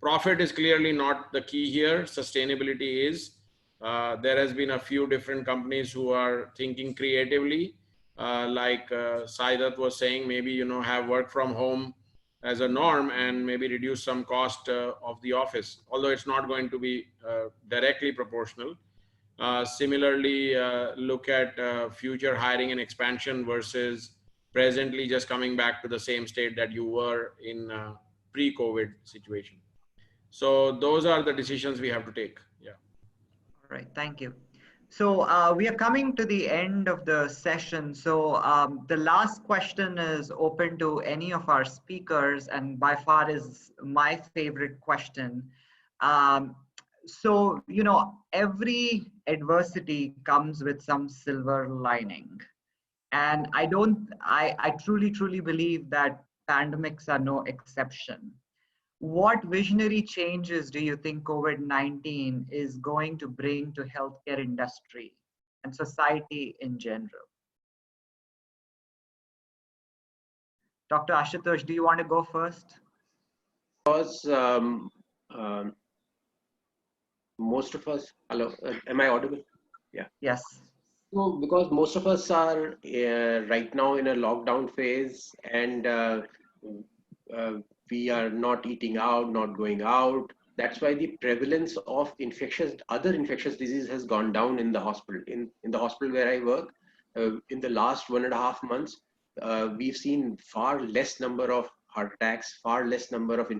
Profit is clearly not the key here. Sustainability is. There has been a few different companies who are thinking creatively, like Saidutta was saying, maybe, have work from home as a norm and maybe reduce some cost of the office, although it's not going to be directly proportional. Similarly, look at future hiring and expansion versus presently just coming back to the same state that you were in pre-COVID situation. So those are the decisions we have to take. Yeah. All right, thank you. So we are coming to the end of the session. So the last question is open to any of our speakers, and by far is my favorite question. So, you know, every adversity comes with some silver lining. And I truly believe that pandemics are no exception. What visionary changes do you think COVID-19 is going to bring to healthcare industry and society in general? Dr. Ashutosh, do you want to go first? Because most of us, hello, am I audible? Yeah. Yes. So because most of us are right now in a lockdown phase, and we are not eating out, not going out. That's why the prevalence of other infectious disease has gone down in the hospital. In the hospital where I work, in the last 1.5 months, we've seen far less number of heart attacks, far less number of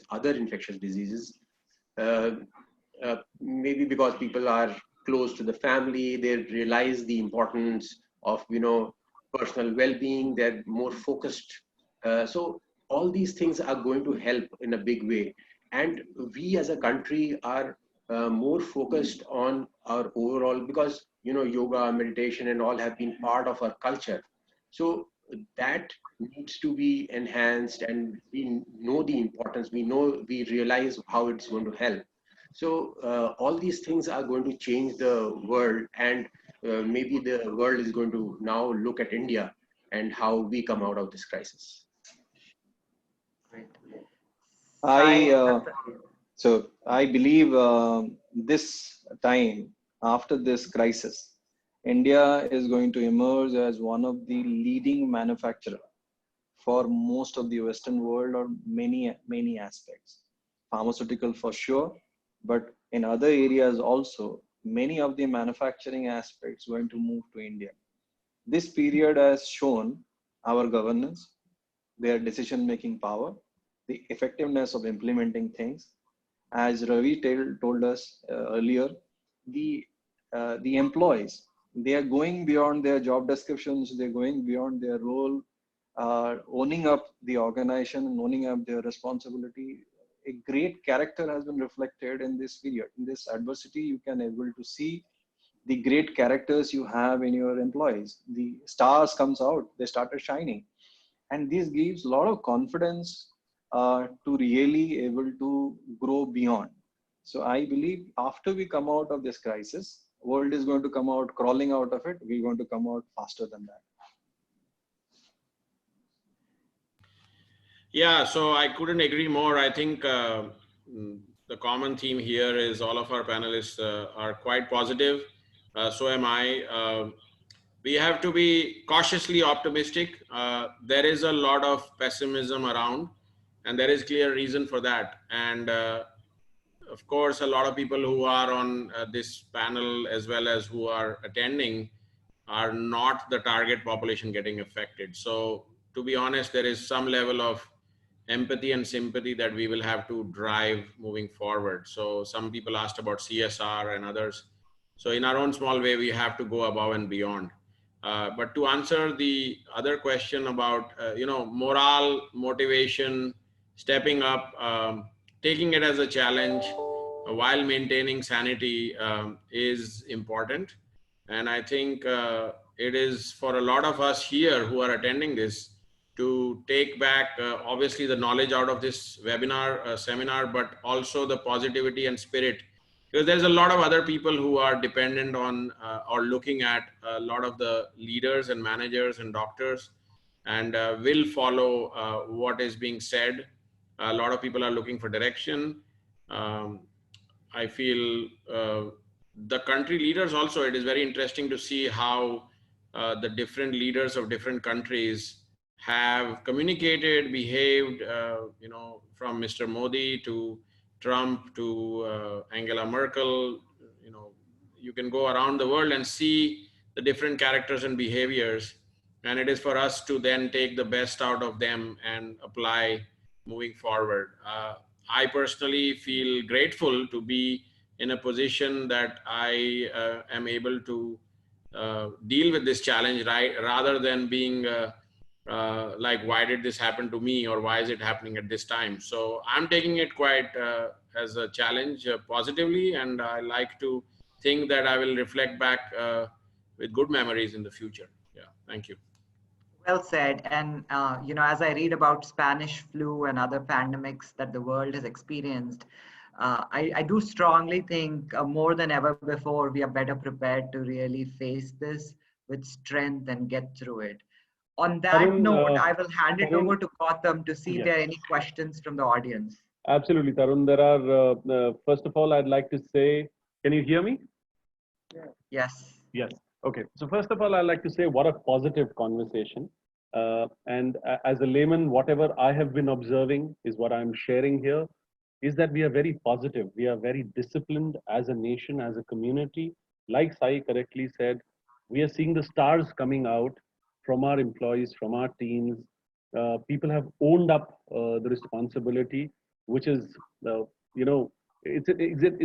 other infectious diseases. Maybe because people are close to the family, they realize the importance of personal well-being. They're more focused. So all these things are going to help in a big way, and we as a country are more focused on our overall, because yoga, meditation and all have been part of our culture. So that needs to be enhanced, and we know the importance, we realize how it's going to help. So all these things are going to change the world, and maybe the world is going to now look at India and how we come out of this crisis. Great. So I believe this time, after this crisis, India is going to emerge as one of the leading manufacturer for most of the Western world, or many aspects. Pharmaceutical for sure, but in other areas also, many of the manufacturing aspects going to move to India. This period has shown our governance, their decision-making power, the effectiveness of implementing things. As Ravi told us earlier, the employees, they are going beyond their job descriptions, they're going beyond their role, owning up the organization and owning up their responsibility. A great character has been reflected in this period. In this adversity, you can able to see the great characters you have in your employees. The stars comes out, they started shining. And this gives a lot of confidence to really able to grow beyond. So I believe after we come out of this crisis, world is going to come out crawling out of it. We're going to come out faster than that. Yeah, so I couldn't agree more. I think the common theme here is all of our panelists are quite positive. So am I. We have to be cautiously optimistic. There is a lot of pessimism around, and there is clear reason for that. And of course, a lot of people who are on this panel, as well as who are attending, are not the target population getting affected. So to be honest, there is some level of empathy and sympathy that we will have to drive moving forward. So some people asked about CSR and others. So in our own small way, we have to go above and beyond. But to answer the other question about, morale, motivation, stepping up, taking it as a challenge while maintaining sanity is important. And I think it is for a lot of us here who are attending this to take back obviously the knowledge out of this webinar seminar, but also the positivity and spirit, because there's a lot of other people who are dependent on or looking at a lot of the leaders and managers and doctors, and will follow what is being said. A lot of people are looking for direction. I feel the country leaders also, it is very interesting to see how the different leaders of different countries have communicated, behaved, from Mr. Modi to Trump to Angela Merkel. You can go around the world and see the different characters and behaviors. And it is for us to then take the best out of them and apply moving forward. I personally feel grateful to be in a position that I am able to deal with this challenge, right, rather than being like, why did this happen to me, or why is it happening at this time? So I'm taking it quite as a challenge positively, and I like to think that I will reflect back with good memories in the future. Yeah, thank you. Well said. And, as I read about Spanish flu and other pandemics that the world has experienced, I do strongly think more than ever before, we are better prepared to really face this with strength and get through it. On that Tarun, note, I will hand it Tarun, over to Gautam to see if yes, there are any questions from the audience. absolutely, Tarun. There are, first of all, I'd like to say, can you hear me? Yes. Yes. Okay. So first of all, I'd like to say what a positive conversation. As a layman, whatever I have been observing is what I'm sharing here, is that we are very positive. We are very disciplined as a nation, as a community. Like Sai correctly said, we are seeing the stars coming out from our employees, from our teams. People have owned up the responsibility, which is, you know, it's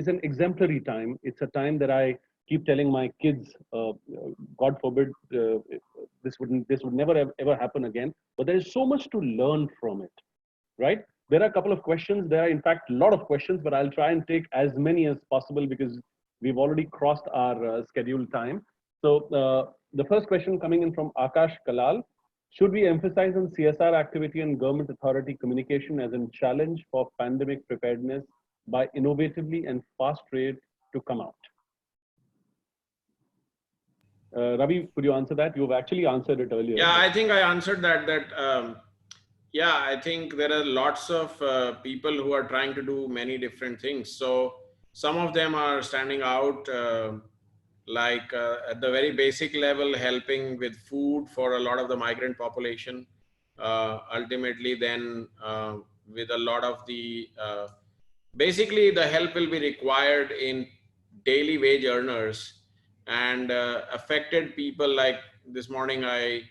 an exemplary time. It's a time that I keep telling my kids, God forbid, this would never ever happen again. But there is so much to learn from it, right? There are a couple of questions. There are, in fact, a lot of questions, but I'll try and take as many as possible because we've already crossed our scheduled time. So the first question coming in from Akash Kalal: should we emphasize on CSR activity and government authority communication as a challenge for pandemic preparedness by innovatively and fast rate to come out? Ravi, could you answer that? You've actually answered it earlier. Yeah, I think I answered that. Yeah, I think there are lots of people who are trying to do many different things. So some of them are standing out, like at the very basic level, helping with food for a lot of the migrant population. Ultimately, then with a lot of the basically the help will be required in daily wage earners and affected people. Like this morning, I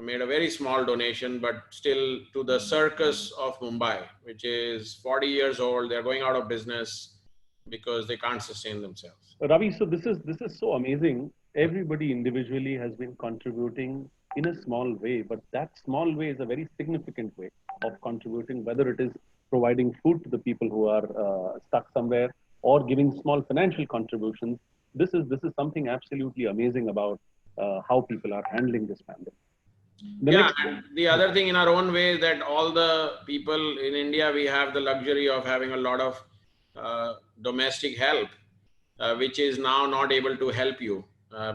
made a very small donation, but still, to the circus of Mumbai, which is 40 years old. They're going out of business because they can't sustain themselves. Ravi, so this is so amazing. Everybody individually has been contributing in a small way, but that small way is a very significant way of contributing, whether it is providing food to the people who are stuck somewhere or giving small financial contributions. This is something absolutely amazing about how people are handling this pandemic. Yeah, and the other thing in our own way is that all the people in India, we have the luxury of having a lot of domestic help, which is now not able to help you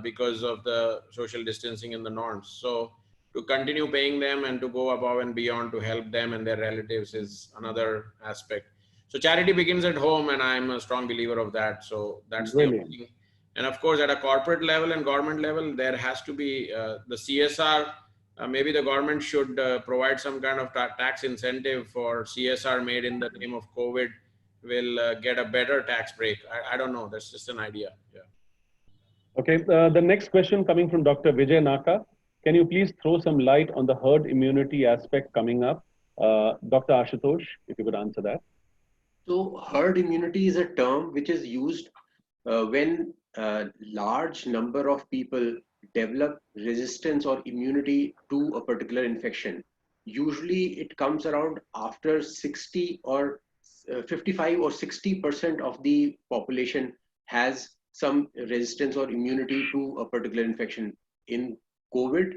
because of the social distancing and the norms. So to continue paying them and to go above and beyond to help them and their relatives is another aspect. So charity begins at home, and I'm a strong believer of that. So that's the only thing. And of course, at a corporate level and government level, there has to be the CSR. Maybe the government should provide some kind of tax incentive for CSR made in the name of COVID will get a better tax break. I don't know. That's just an idea. Yeah. Okay. The next question coming from Dr. Vijay Naka. Can you please throw some light on the herd immunity aspect coming up? Dr. Ashutosh, if you could answer that. So herd immunity is a term which is used when a large number of people develop resistance or immunity to a particular infection. Usually it comes around after 60 or 55 or 60% of the population has some resistance or immunity to a particular infection. In COVID,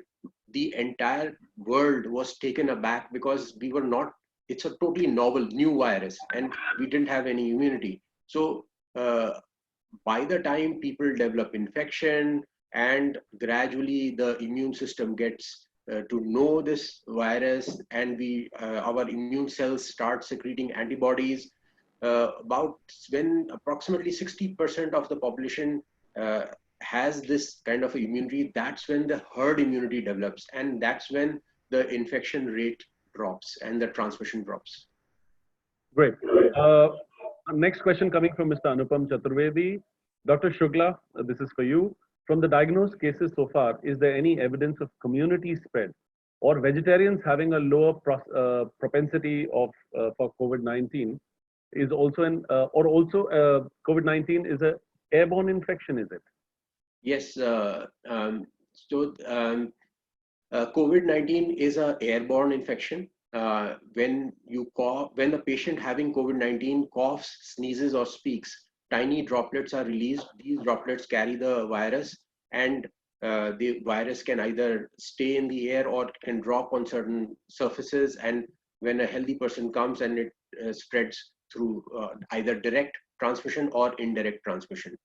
the entire world was taken aback because we were not, it's a totally novel new virus and we didn't have any immunity. So by the time people develop infection and gradually the immune system gets to know this virus and our immune cells start secreting antibodies, about when approximately 60% of the population has this kind of immunity, that's when the herd immunity develops, and that's when the infection rate drops and the transmission drops. Great. Next question coming from Mr. Anupam Chaturvedi. Dr. Shukla, this is for you. From the diagnosed cases so far, is there any evidence of community spread or vegetarians having a lower propensity of for COVID-19 is also COVID-19 is a airborne infection, is it? Yes. COVID-19 is an airborne infection. When you cough, when the patient having COVID-19 coughs, sneezes, or speaks, tiny droplets are released. These droplets carry the virus, and the virus can either stay in the air or can drop on certain surfaces. And when a healthy person comes, and it spreads through either direct transmission or indirect transmission.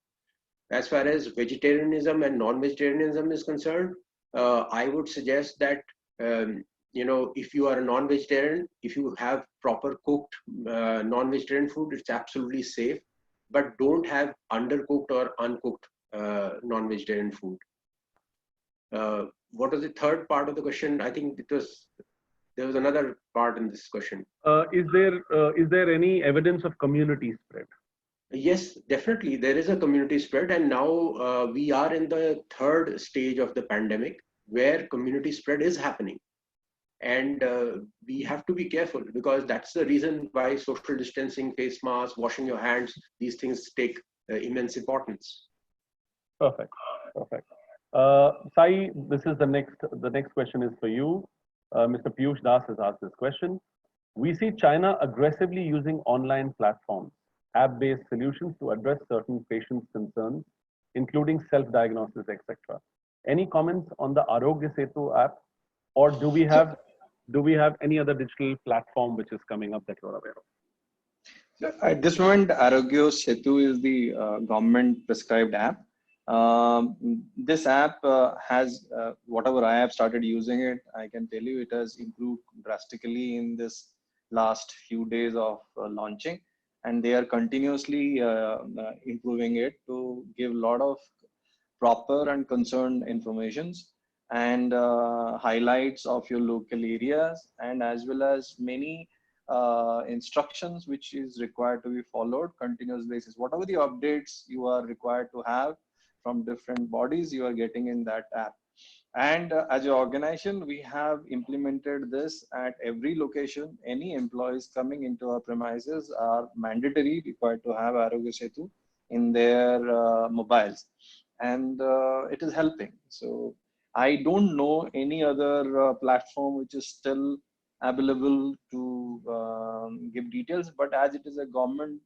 As far as vegetarianism and non-vegetarianism is concerned, I would suggest that if you are a non-vegetarian, if you have proper cooked non-vegetarian food, it's absolutely safe. But don't have undercooked or uncooked non-vegetarian food. What was the third part of the question? I think there was another part in this question. Is there any evidence of community spread? Yes, definitely. There is a community spread, and now we are in the third stage of the pandemic where community spread is happening. And we have to be careful, because that's the reason why social distancing, face masks, washing your hands, these things take immense importance. Perfect. Sai, this is the next question is for you. Mr. Piyush Das has asked this question. We see China aggressively using online platforms, app-based solutions to address certain patients' concerns, including self-diagnosis, etc. Any comments on the Arogya Setu app, or do we have any other digital platform which is coming up that you're aware of? At this moment, Arogya Setu is the government prescribed app. This app has, whatever I have started using it, I can tell you it has improved drastically in this last few days of launching. And they are continuously improving it to give a lot of proper and concerned informations and highlights of your local areas, and as well as many instructions which is required to be followed continuous basis. Whatever the updates you are required to have from different bodies, you are getting in that app. And as an organization, we have implemented this at every location. Any employees coming into our premises are mandatory required to have Arogya Setu in their mobiles, and it is helping. So I don't know any other platform which is still available to give details, but as it is a government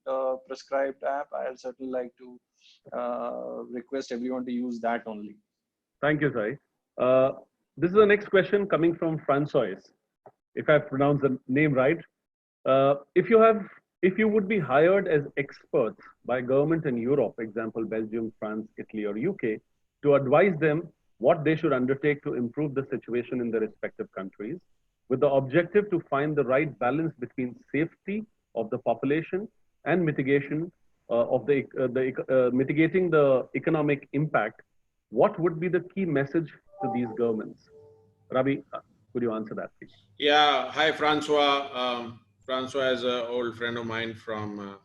prescribed app, I'll certainly like to request everyone to use that only. Thank you, Sai. This is the next question coming from Francois, if I've pronounced the name right. If you would be hired as experts by government in Europe, example Belgium, France, Italy, or UK, to advise them what they should undertake to improve the situation in their respective countries, with the objective to find the right balance between safety of the population and mitigation mitigating the economic impact, what would be the key message to these governments? Ravi, could you answer that, please? Yeah. Hi, Francois. Francois is an old friend of mine from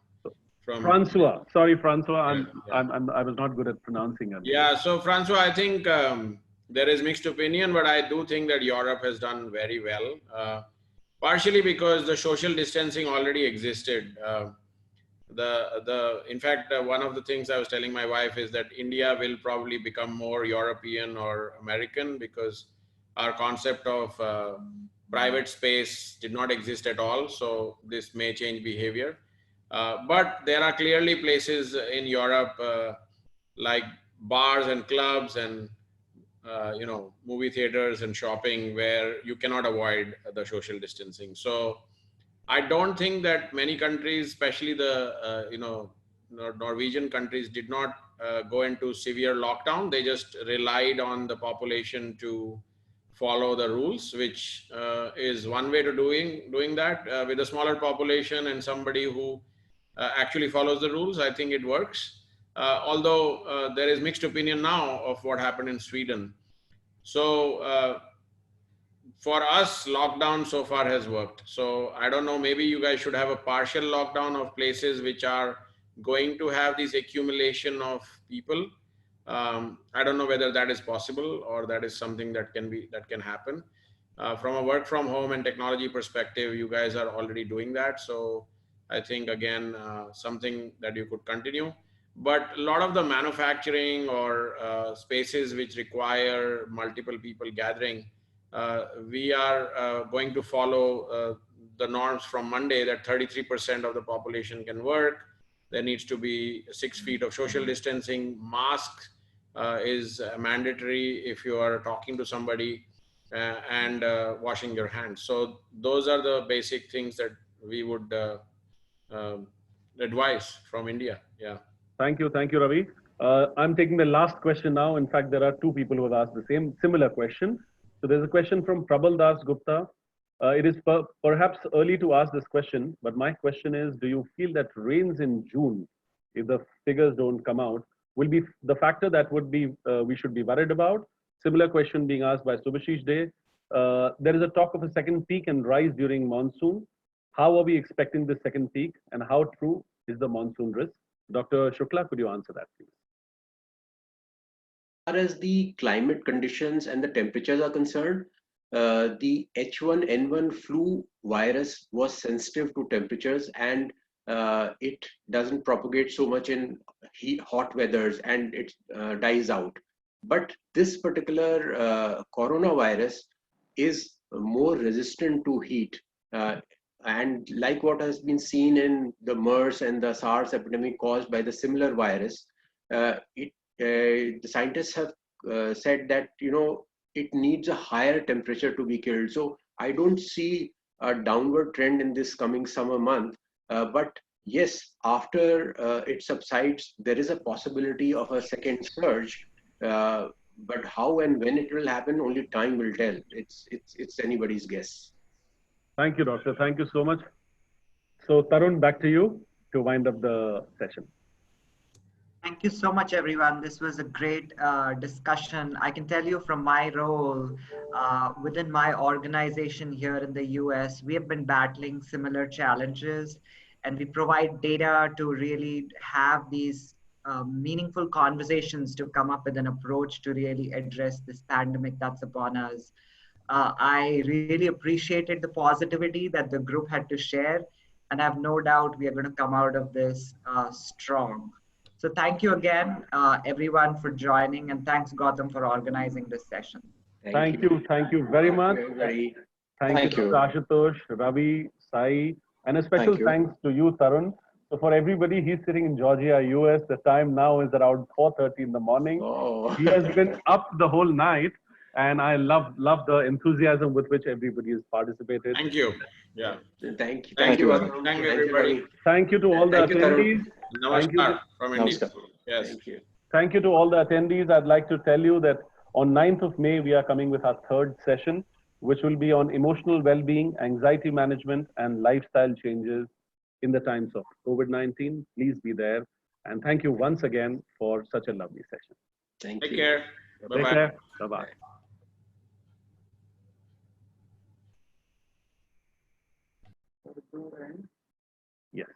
Francois. Sorry, Francois. Yeah. I was not good at pronouncing it. Yeah. So, Francois, I think there is mixed opinion, but I do think that Europe has done very well. Partially because the social distancing already existed. In fact, one of the things I was telling my wife is that India will probably become more European or American, because our concept of private space did not exist at all. So this may change behavior. But there are clearly places in Europe like bars and clubs and movie theaters and shopping where you cannot avoid the social distancing. So I don't think that many countries, especially the Norwegian countries, did not go into severe lockdown. They just relied on the population to follow the rules, which is one way to doing that. With a smaller population and somebody who actually follows the rules, I think it works. Although there is mixed opinion now of what happened in Sweden. So for us, lockdown so far has worked. So I don't know, maybe you guys should have a partial lockdown of places which are going to have this accumulation of people. I don't know whether that is possible or that is something that can happen. From a work from home and technology perspective, you guys are already doing that. So I think, again, something that you could continue. But a lot of the manufacturing or spaces which require multiple people gathering, we are going to follow the norms from Monday, that 33% of the population can work. There needs to be 6 feet of social distancing. Mask is mandatory if you are talking to somebody, and washing your hands. So those are the basic things that we would advise from India. Yeah. Thank you, Ravi. I'm taking the last question now. In fact, there are two people who have asked the similar question. So there's a question from Prabal Das Gupta. It is perhaps early to ask this question, but my question is, do you feel that rains in June, if the figures don't come out, will be the factor that would be we should be worried about? Similar question being asked by Subhashish Day. There is a talk of a second peak and rise during monsoon. How are we expecting the second peak, and how true is the monsoon risk? Dr. Shukla, could you answer that, please? As far as the climate conditions and the temperatures are concerned, the H1N1 flu virus was sensitive to temperatures, and it doesn't propagate so much in hot weathers, and it dies out. But this particular coronavirus is more resistant to heat. And like what has been seen in the MERS and the SARS epidemic caused by the similar virus, the scientists have said that, it needs a higher temperature to be killed. So I don't see a downward trend in this coming summer month. But yes, after it subsides, there is a possibility of a second surge. But how and when it will happen, only time will tell. It's anybody's guess. Thank you, Doctor. Thank you so much. So Tarun, back to you to wind up the session. Thank you so much, everyone. This was a great discussion. I can tell you from my role within my organization here in the US, we have been battling similar challenges, and we provide data to really have these meaningful conversations to come up with an approach to really address this pandemic that's upon us. I really appreciated the positivity that the group had to share, and I have no doubt we are going to come out of this strong. So thank you again, everyone, for joining, and thanks, Gautam, for organizing this session. Thank you very much. Thank you to Ashutosh, Ravi, Sai, and a special thanks to you, Tarun. So for everybody, he's sitting in Georgia, US. The time now is around 4:30 in the morning. Oh. He has been up the whole night, and I love the enthusiasm with which everybody has participated. Thank you. Yeah. Thank you. Thank you, everybody. Thank you to all the attendees. Namaskar from India. Yes. Thank you. Thank you to all the attendees. I'd like to tell you that on 9th of May, we are coming with our third session, which will be on emotional well-being, anxiety management, and lifestyle changes in the times of COVID-19. Please be there. And thank you once again for such a lovely session. Take care. Bye-bye. Take care. Bye-bye. Yes.